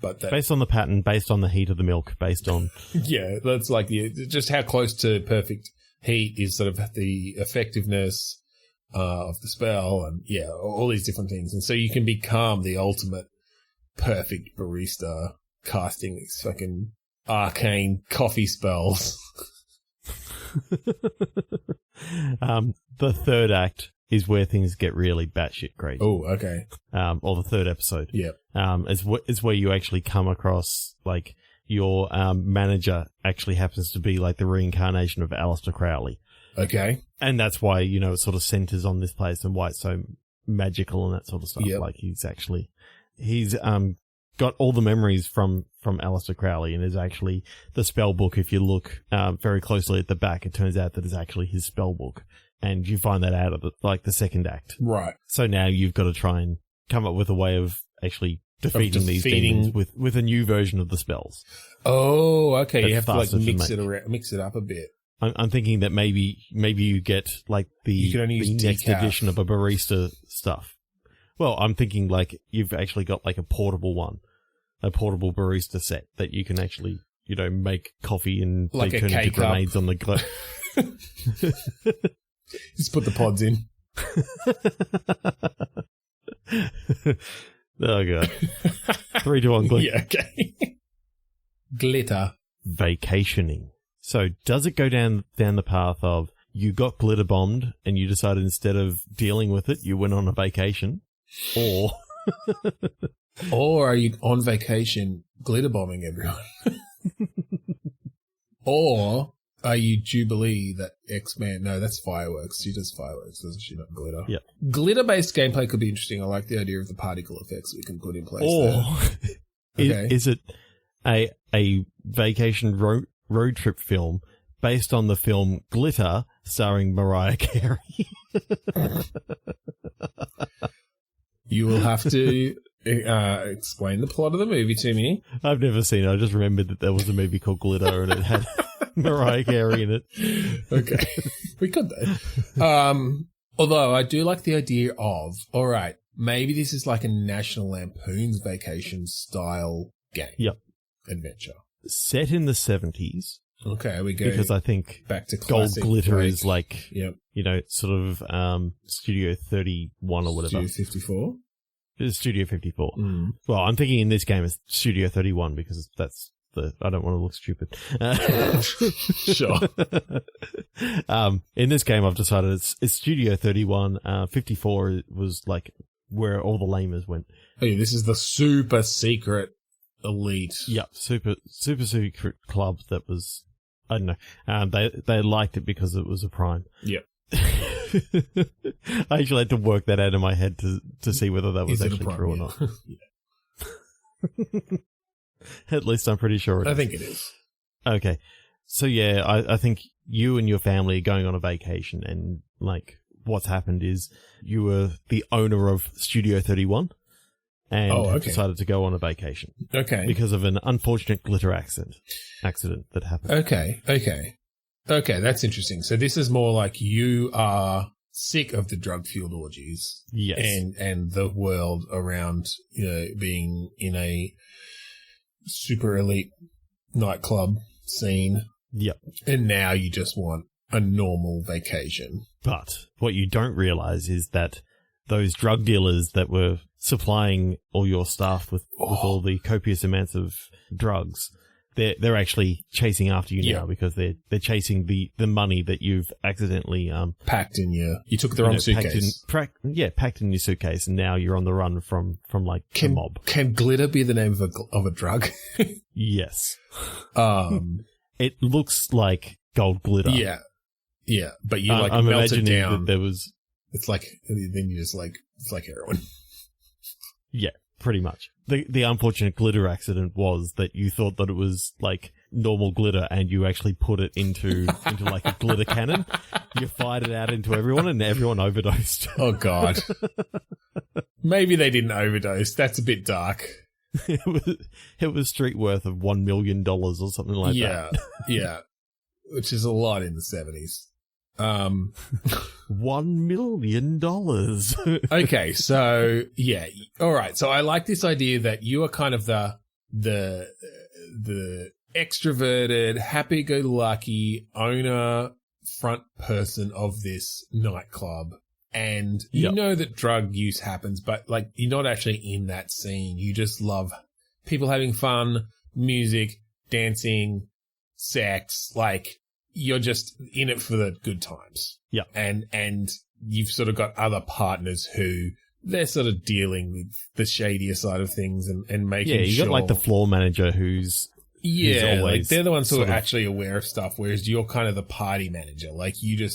But based on the pattern, based on the heat of the milk, based on... yeah, that's like just how close to perfect heat is sort of the effectiveness of the spell, and yeah, all these different things. And so you can become the ultimate perfect barista casting these fucking arcane coffee spells. The third act is where things get really batshit crazy. Oh, okay. Or the third episode. Yep. Is where you actually come across, like, your manager actually happens to be like the reincarnation of Aleister Crowley. Okay. And that's why, you know, it sort of centers on this place and why it's so magical and that sort of stuff. Yep. Like, he's got all the memories from Aleister Crowley, and is actually the spell book. If you look very closely at the back, it turns out that it's actually his spell book. And you find that out of the second act. Right. So now you've got to try and come up with a way of actually defeating these demons with a new version of the spells. Oh, okay. That's you have to like faster mix it up a bit. I'm thinking that maybe you get like You can only use the next decaf. edition of a barista stuff. Well, I'm thinking like you've actually got like a portable barista set that you can actually, you know, make coffee and Like they a turn into K-cup. grenades on the glow. Just put the pods in. Oh god. 3, 2, 1, click. Yeah, okay. Glitter. Vacationing. So does it go down the path of you got glitter bombed and you decided instead of dealing with it, you went on a vacation? Or Or are you on vacation glitter bombing everyone? Or are you Jubilee, that X-Man? No, that's fireworks. She does fireworks, doesn't she? Not glitter. Yeah. Glitter-based gameplay could be interesting. I like the idea of the particle effects we can put in place there. is it a vacation road trip film based on the film Glitter starring Mariah Carey? You will have to explain the plot of the movie to me. I've never seen it. I just remembered that there was a movie called Glitter and it had Mariah Carey in it. Okay. We could though. Although I do like the idea of, all right, maybe this is like a National Lampoon's Vacation style game. Yep. Adventure. Set in the 70s. Okay, we go. Because I think back to Gold classic, Glitter like, is like, yep. you know, sort of Studio 31 or whatever. Studio 54? It's Studio 54. Mm. Well, I'm thinking in this game it's Studio 31 because that's I don't want to look stupid. Sure. In this game I've decided it's Studio 31. 54 was like where all the lamers went. Oh yeah, this is the super secret elite. Yep, super secret club that was, I don't know. They liked it because it was a prime. Yep. I actually had to work that out in my head to see whether that was Is it a actually prime? true or Yeah. not. Yeah. At least I'm pretty sure it is. I think it is. Okay. So yeah, I think you and your family are going on a vacation, and like what's happened is you were the owner of Studio 31 and have decided to go on a vacation. Okay. Because of an unfortunate glitter accident that happened. Okay, that's interesting. So this is more like you are sick of the drug-fueled orgies. Yes. And the world around, you know, being in a super elite nightclub scene. Yep. And now you just want a normal vacation. But what you don't realize is that those drug dealers that were supplying all your staff with all the copious amounts of drugs, they're actually chasing after you now because they're chasing the money that you've accidentally packed in you took the wrong suitcase. Packed in your suitcase, and now you're on the run from like a mob. Can glitter be the name of a drug? Yes. It looks like gold glitter. Yeah, but you I'm melt it imagining down. that there was. It's like then you just it's like heroin. Yeah, pretty much. The unfortunate glitter accident was that you thought that it was like normal glitter, and you actually put it into like a glitter cannon. You fired it out into everyone, and everyone overdosed. Oh God. Maybe they didn't overdose. That's a bit dark. It was street worth of $1 million or something like that. Yeah, which is a lot in the 70s. $1 million. Okay, so yeah, all right. So I like this idea that you are kind of the extroverted, happy-go-lucky owner, front person of this nightclub, and you know that drug use happens, but like you're not actually in that scene. You just love people having fun, music, dancing, sex, like. You're just in it for the good times. Yeah. And you've sort of got other partners who they're sort of dealing with the shadier side of things and making sure. Yeah, you got like the floor manager who's always like they're the ones who are sort of actually aware of stuff, whereas you're kind of the party manager. Like you're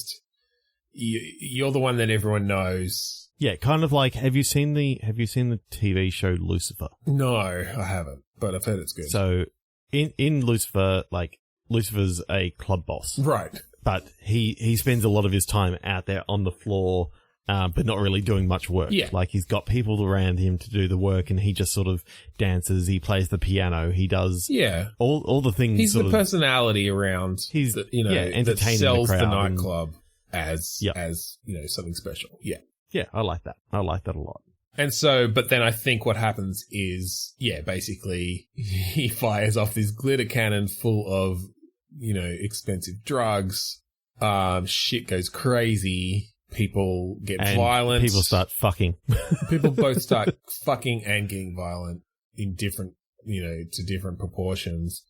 the one that everyone knows. Yeah, kind of like have you seen the TV show Lucifer? No, I haven't, but I've heard it's good. So in Lucifer, like Lucifer's a club boss. Right. But he spends a lot of his time out there on the floor, but not really doing much work. Yeah. Like he's got people around him to do the work, and he just sort of dances, he plays the piano, he does all the things. He's the personality around entertaining that sells the crowd nightclub as something special. Yeah. Yeah, I like that. I like that a lot. And so, but then I think what happens is, basically he fires off this glitter cannon full of expensive drugs. Shit goes crazy. People get violent. People start fucking. People both start fucking and getting violent in different, to different proportions.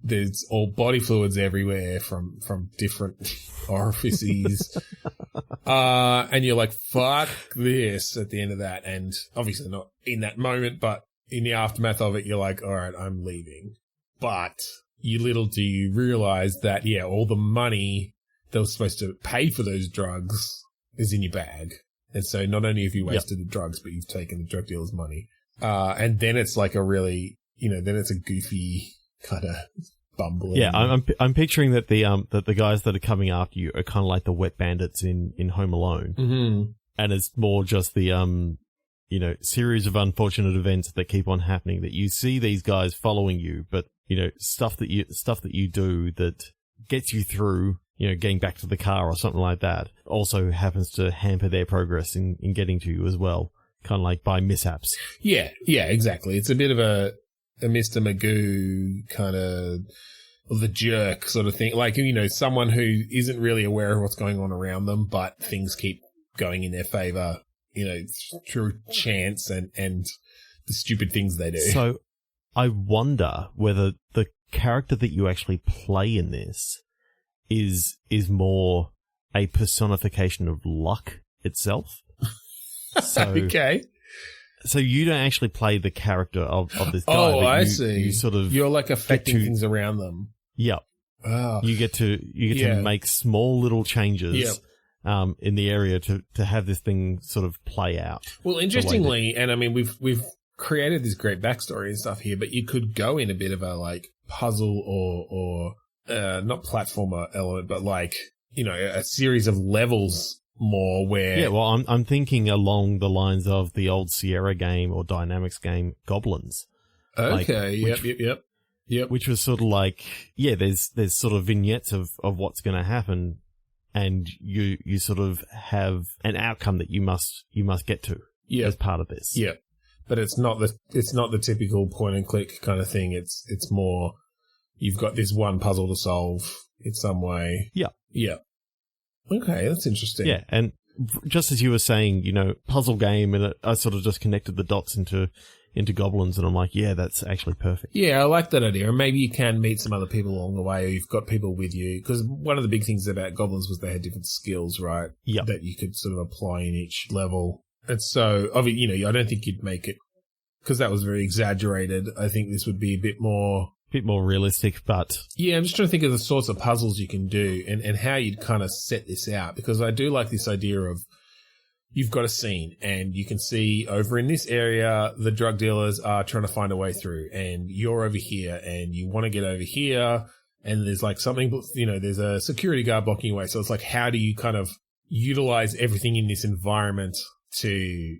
There's all body fluids everywhere from different orifices. And you're like, fuck this at the end of that. And obviously not in that moment, but in the aftermath of it, you're like, all right, I'm leaving. But little do you realize that, all the money that was supposed to pay for those drugs is in your bag. And so not only have you wasted the drugs, but you've taken the drug dealer's money. And then it's like a really, then it's a goofy kind of bumbling. Yeah, I'm picturing that the guys that are coming after you are kind of like the wet bandits in Home Alone. Mm-hmm. And it's more just the, series of unfortunate events that keep on happening, that you see these guys following you, but stuff that you do that gets you through, getting back to the car or something like that, also happens to hamper their progress in getting to you as well, kind of like by mishaps. Yeah, exactly. It's a bit of a Mr. Magoo kind of the jerk sort of thing. Like, someone who isn't really aware of what's going on around them, but things keep going in their favor, through chance and the stupid things they do. So I wonder whether the character that you actually play in this is more a personification of luck itself. So, okay. So you don't actually play the character of this guy. Oh, but I see. You're like affecting things around them. Yep. Oh. You get to make small little changes. In the area to have this thing sort of play out. Well, interestingly, and I mean, we've created this great backstory and stuff here, but you could go in a bit of a like puzzle or not platformer element, but like, a series of levels more where. Yeah, well, I'm thinking along the lines of the old Sierra game or Dynamics game, Goblins. Okay. Yep. Which was sort of like, there's sort of vignettes of what's going to happen. And you sort of have an outcome that you must get to as part of this. Yeah, but it's not the typical point and click kind of thing. It's more you've got this one puzzle to solve in some way. Yeah. Okay, that's interesting. Yeah, and just as you were saying, puzzle game, and I sort of just connected the dots into goblins, and I'm like, yeah, that's actually perfect. Yeah, I like that idea. And maybe you can meet some other people along the way, or you've got people with you. Because one of the big things about goblins was they had different skills, right? Yep. That you could sort of apply in each level. And so, I don't think you'd make it, because that was very exaggerated. I think this would be a bit more realistic, but... Yeah, I'm just trying to think of the sorts of puzzles you can do and how you'd kind of set this out, because I do like this idea of you've got a scene and you can see over in this area, the drug dealers are trying to find a way through, and you're over here and you want to get over here, and there's like something, there's a security guard blocking your way. So it's like, how do you kind of utilize everything in this environment to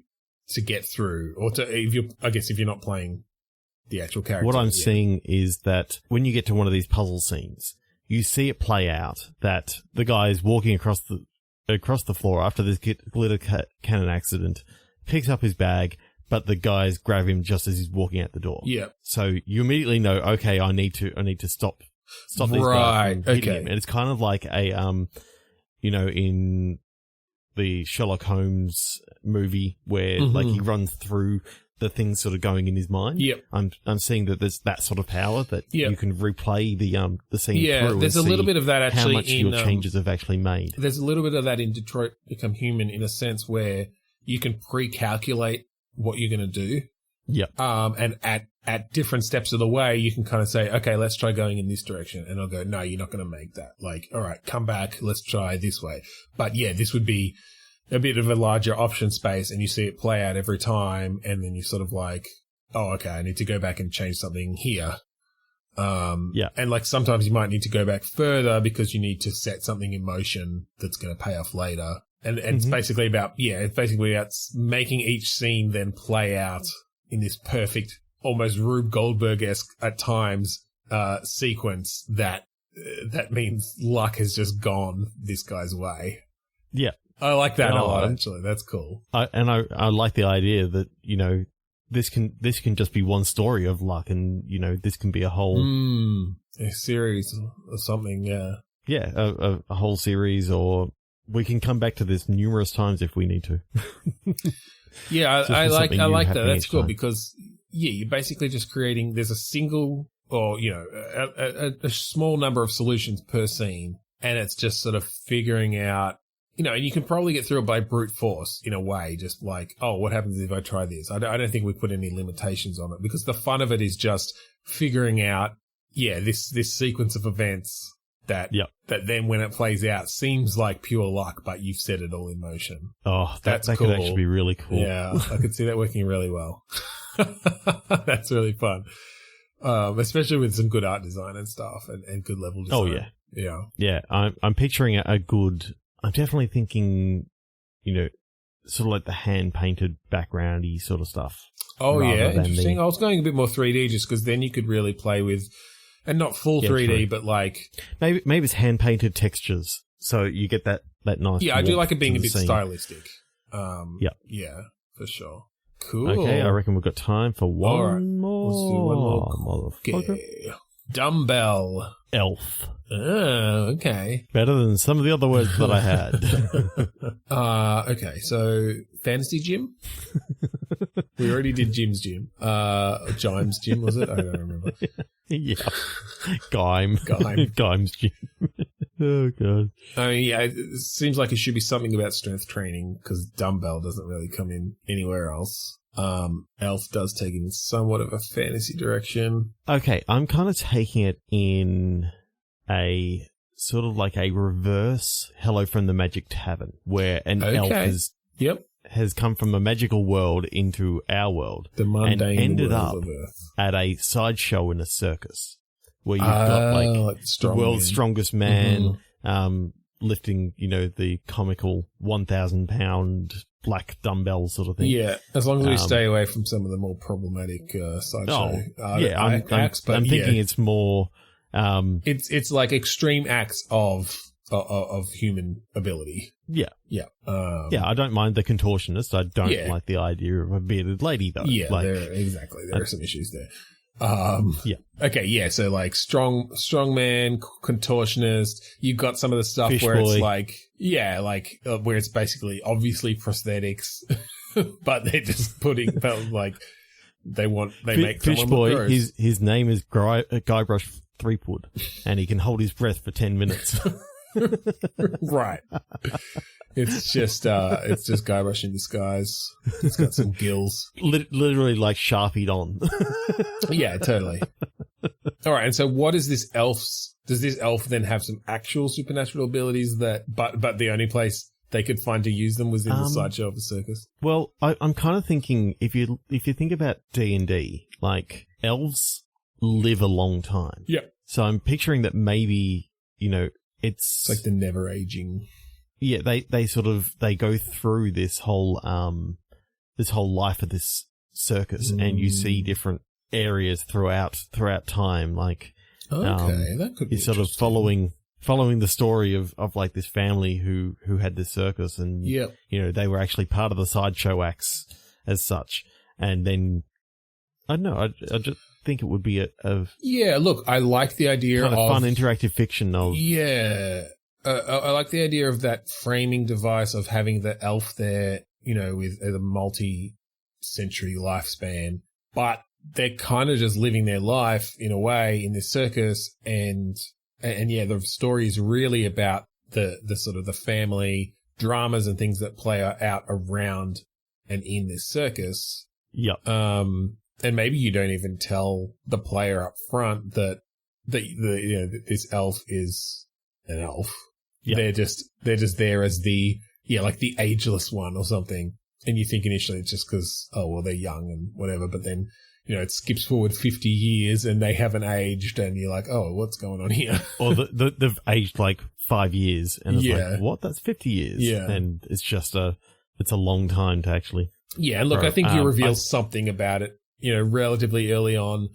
get through, or if you're not playing the actual character. What I'm seeing is that when you get to one of these puzzle scenes, you see it play out that the guy is walking across the floor after this glitter cannon accident, picks up his bag, but the guys grab him just as he's walking out the door. Yeah. So you immediately know, okay, I need to stop these guys from hitting him. And it's kind of like a in the Sherlock Holmes movie where like he runs through the things sort of going in his mind. Yep. I'm seeing that there's that sort of power that you can replay the scene through. Yeah, there's a little bit of that actually how much your changes have actually made. There's a little bit of that in Detroit Become Human, in a sense where you can pre-calculate what you're going to do. Yep. And at different steps of the way, you can kind of say, okay, let's try going in this direction. And I'll go, no, you're not going to make that. Like, all right, come back. Let's try this way. But yeah, this would be a bit of a larger option space, and you see it play out every time, and then you sort of like, oh, okay, I need to go back and change something here. And like sometimes you might need to go back further because you need to set something in motion that's going to pay off later. And it's basically about making each scene then play out in this perfect, almost Rube Goldberg-esque at times, sequence that means luck has just gone this guy's way. Yeah. I like that a lot, actually. That's cool. I like the idea that, this can just be one story of luck, and, this can be a whole... a series or something, yeah. Yeah, a whole series, or we can come back to this numerous times if we need to. Yeah, I like that. That's cool because, you're basically just creating... There's a single or, a small number of solutions per scene, and it's just sort of figuring out... and you can probably get through it by brute force in a way, just like, oh, what happens if I try this? I don't think we put any limitations on it, because the fun of it is just figuring out, this sequence of events that then when it plays out seems like pure luck, but you've set it all in motion. Oh, that's that cool. could actually be really cool. Yeah, I could see that working really well. That's really fun. Especially with some good art design and stuff and good level design. Oh, yeah. Yeah. Yeah, I'm picturing a good... I'm definitely thinking, sort of like the hand-painted background-y sort of stuff. Oh, yeah, interesting. I was going a bit more 3D just because then you could really play with, and not full 3D, true. But like... Maybe it's hand-painted textures, so you get that nice... Yeah, I do like it being a bit stylistic. Yeah, for sure. Cool. Okay, I reckon we've got time for one more. Let's do one more. Okay. Dumbbell. Elf. Oh, okay. Better than some of the other words that I had. Okay, so fantasy gym? We already did Jim's gym. Jime's gym, was it? I don't remember. Yeah. Gime's gym. Oh, God. I mean, yeah, it seems like it should be something about strength training, because dumbbell doesn't really come in anywhere else. Elf does take in somewhat of a fantasy direction. Okay, I'm kind of taking it in a sort of like a reverse Hello from the Magic Tavern, where an elf has come from a magical world into our world, the mundane and ended world up of Earth. At a sideshow in a circus, where you've got like the world's strongest man, lifting, the comical 1,000-pound black dumbbell sort of thing. Yeah, as long as we stay away from some of the more problematic sideshow acts. But I'm thinking it's more... It's like extreme acts of human ability. Yeah. Yeah. I don't mind the contortionist. I don't like the idea of a bearded lady, though. Yeah, there are some issues there. Yeah. Okay, yeah, so like strong man, contortionist. You've got some of the stuff Fish where boy. it's like, yeah, like where it's basically obviously prosthetics, but they're just putting like they make Fish someone boy. look gross. His name is Guybrush Threepwood, and he can hold his breath for 10 minutes. Right. It's just Guybrush in disguise. He's got some gills. Literally like Sharpied on. Yeah, totally. All right, and so what is this elf's? Does this elf then have some actual supernatural abilities but the only place they could find to use them was in the sideshow of the circus? Well, I'm kind of thinking if you think about D&D, like elves live a long time. Yeah. So I'm picturing that maybe, it's like the never aging. Yeah, they go through this whole life of this circus, and you see different areas throughout time. Like, that could be sort of following the story of like this family who had this circus, and they were actually part of the sideshow acts as such. And then I don't know, I just think it would be a look, I like the idea kind of fun interactive fiction of I like the idea of that framing device of having the elf there, with a multi-century lifespan, but they're kind of just living their life in a way in this circus, and the story is really about the sort of the family dramas and things that play out around and in this circus. Yep. And maybe you don't even tell the player up front that this elf is an elf. Yep. They're just there as the ageless one or something. And you think initially it's just because, they're young and whatever, but then, it skips forward 50 years and they haven't aged and you're like, oh, what's going on here? Or they've aged like 5 years and it's like, what? That's 50 years. Yeah. And it's just it's a long time to actually. Yeah. And look, I think you reveal something about it, relatively early on.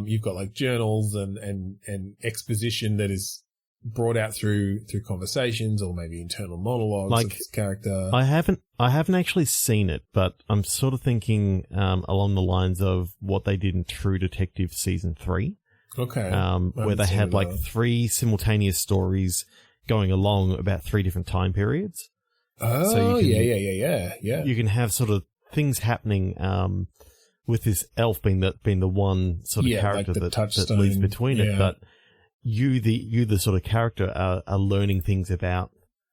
You've got like journals and exposition that is brought out through conversations or maybe internal monologues of this character. I haven't actually seen it, but I'm sort of thinking along the lines of what they did in True Detective season 3. Okay. Where they had like 3 simultaneous stories going along about 3 different time periods. Oh, so yeah. You can have sort of things happening with this elf being the one sort of character like that leads between it, but you the sort of character are learning things about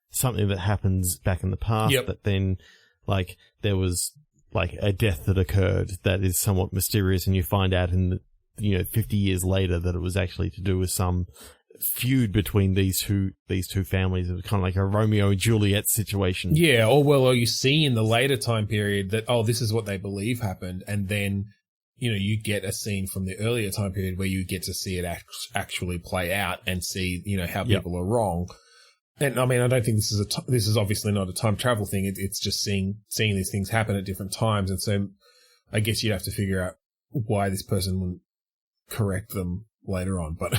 something that happens back in the past that then like there was like a death that occurred that is somewhat mysterious, and you find out in 50 years later that it was actually to do with some feud between these two families. It was kind of like a Romeo and Juliet situation. Yeah, or you see in the later time period that this is what they believe happened, and then you get a scene from the earlier time period where you get to see it actually play out and see, how people are wrong. And I mean, I don't think this is obviously not a time travel thing. It's just seeing these things happen at different times. And so I guess you'd have to figure out why this person wouldn't correct them later on. But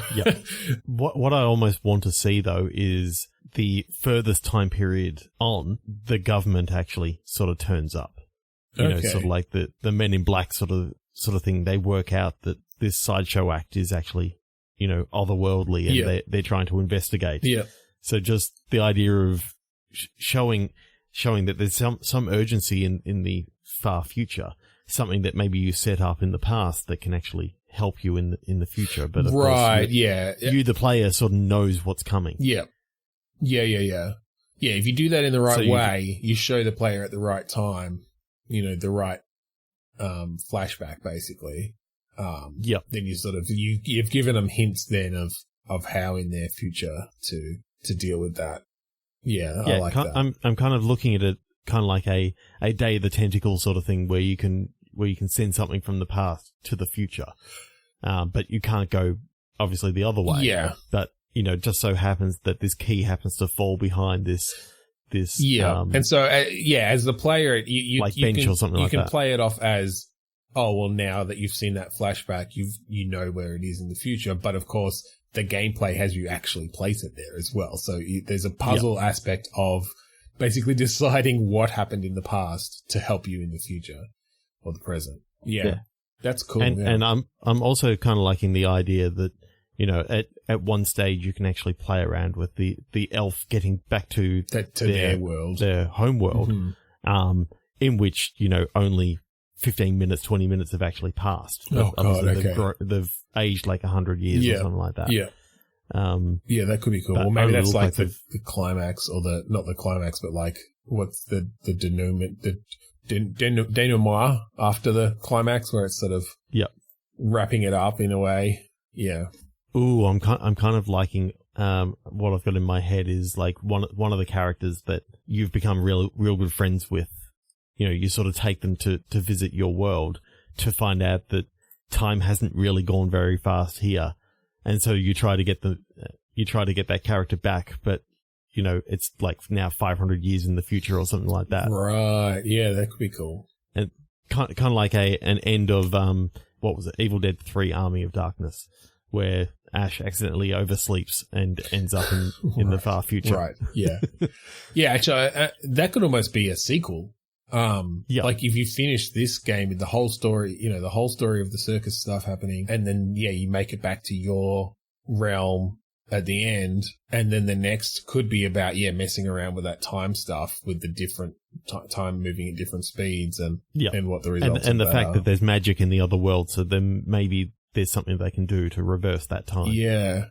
what I almost want to see though is the furthest time period on, the government actually sort of turns up. Sort of like the Men in Black sort of thing. They work out that this sideshow act is actually, otherworldly, and they're trying to investigate. Yeah. So just the idea of showing that there's some urgency in the far future, something that maybe you set up in the past that can actually help you in the future. But of course, you the player sort of knows what's coming. Yeah. Yeah. If you do that in the right way, you show the player at the right time, the right flashback basically. Then you sort of you've given them hints then of how in their future to deal with that. Yeah, I like that. I'm kind of looking at it kind of like a Day of the Tentacle sort of thing where you can send something from the past to the future. But you can't go obviously the other way. Yeah. But just so happens that this key happens to fall behind this and so as the player you like bench can, or something you like that. You can play it off as now that you've seen that flashback, you know where it is in the future, but of course the gameplay has you actually place it there as well. So there's a puzzle aspect of basically deciding what happened in the past to help you in the future or the present. Yeah. That's cool. And I'm also kind of liking the idea that, you know, at one stage you can actually play around with the elf getting back to their world, their home world, in which, you know, only 15 minutes, 20 minutes have actually passed. Oh, God, okay. They've aged like 100 years or something like that. Yeah. That could be cool. Well, maybe that's like the climax, or not the climax, but like what's the denouement after the climax, where it's sort of wrapping it up in a way. Yeah. Ooh, I'm kind of liking what I've got in my head is like one of the characters that you've become real good friends with. You know, you sort of take them to visit your world to find out that time hasn't really gone very fast here, and so you try to get that character back, but you know it's like now 500 years in the future or something like that. Right? Yeah, that could be cool. And kind of like an end of what was it? Evil Dead 3: Army of Darkness, where Ash accidentally oversleeps and ends up in the far future. Right. Yeah. Yeah. Actually, that could almost be a sequel. Like if you finish this game with the whole story, you know, the whole story of the circus stuff happening, and then you make it back to your realm at the end, and then the next could be about messing around with that time stuff, with the different time moving at different speeds, and what the results and the fact that there's magic in the other world, so then maybe there's something they can do to reverse that time. Yeah,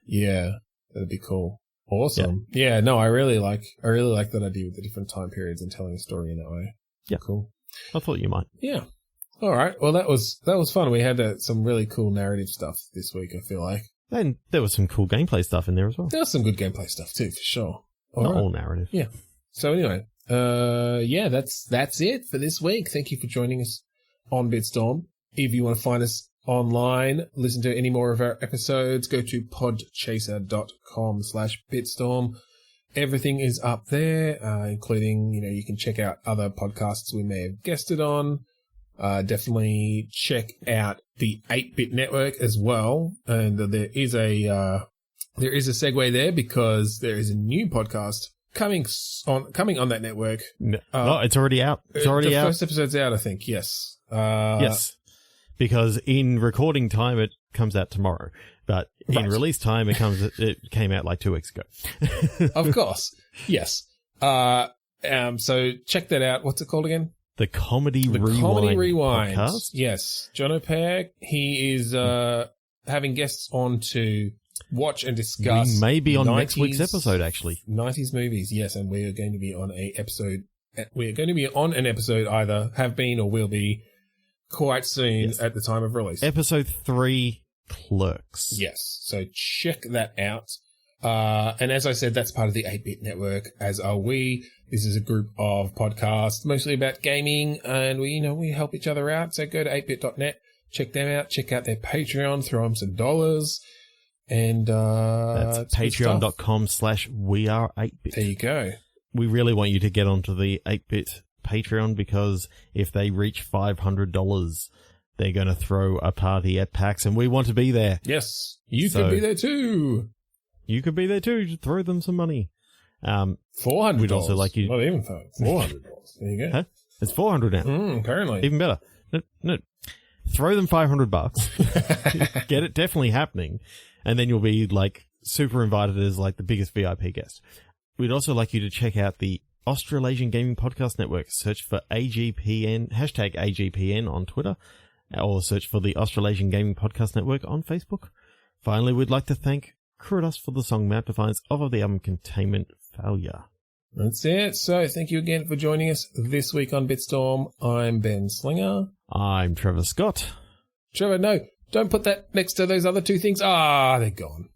that'd be cool. Awesome. Yeah, no, I really like that idea with the different time periods and telling a story in that way. Yeah, cool. I thought you might. Yeah. All right. Well, that was fun. We had some really cool narrative stuff this week, I feel like. And there was some cool gameplay stuff in there as well. There was some good gameplay stuff too, for sure. All narrative. Yeah. So anyway, that's it for this week. Thank you for joining us on Bitstorm. If you want to find us online, listen to any more of our episodes, go to podchaser.com/Bitstorm. Everything is up there, including, you know, you can check out other podcasts we may have guested on. Definitely check out the 8-Bit Network as well. And there is a segue there, because there is a new podcast coming on that network. No, it's already out. It's already out. The first episode's out, I think. Yes. Yes. Because in recording time, it comes out tomorrow. But in release time, it came out like 2 weeks ago. Of course. Yes. So check that out. What's it called again? The Comedy Rewind podcast. Yes. John O'Peck, he is having guests on to watch and discuss. We may be on next week's episode, actually. 90s movies, yes. And we are going to be on an episode, either have been or will be quite soon at the time of release. Episode 3, Clerks. Yes. So check that out. And as I said, that's part of the 8-Bit Network, as are we. This is a group of podcasts mostly about gaming, and we help each other out. So go to 8bit.net, check them out, check out their Patreon, throw them some dollars. And that's patreon.com/weare8bit. There you go. We really want you to get onto the 8-Bit Patreon, because if they reach $500, they're going to throw a party at PAX, and we want to be there. Yes, you could be there too. You could be there too. Just throw them some money. $400. We'd also like you. Not even $400. There you go. Huh? It's $400 now. Apparently, even better. No. Throw them $500. Get it definitely happening, and then you'll be like super invited as like the biggest VIP guest. We'd also like you to check out the Australasian Gaming Podcast Network. Search for AGPN, #AGPN on Twitter, or search for the Australasian Gaming Podcast Network on Facebook. Finally, we'd like to thank Kurudas for the song Mount Defiance of the album Containment Failure. That's it. So thank you again for joining us this week on Bitstorm. I'm Ben Slinger. I'm Trevor Scott. Trevor, no, don't put that next to those other two things. They're gone.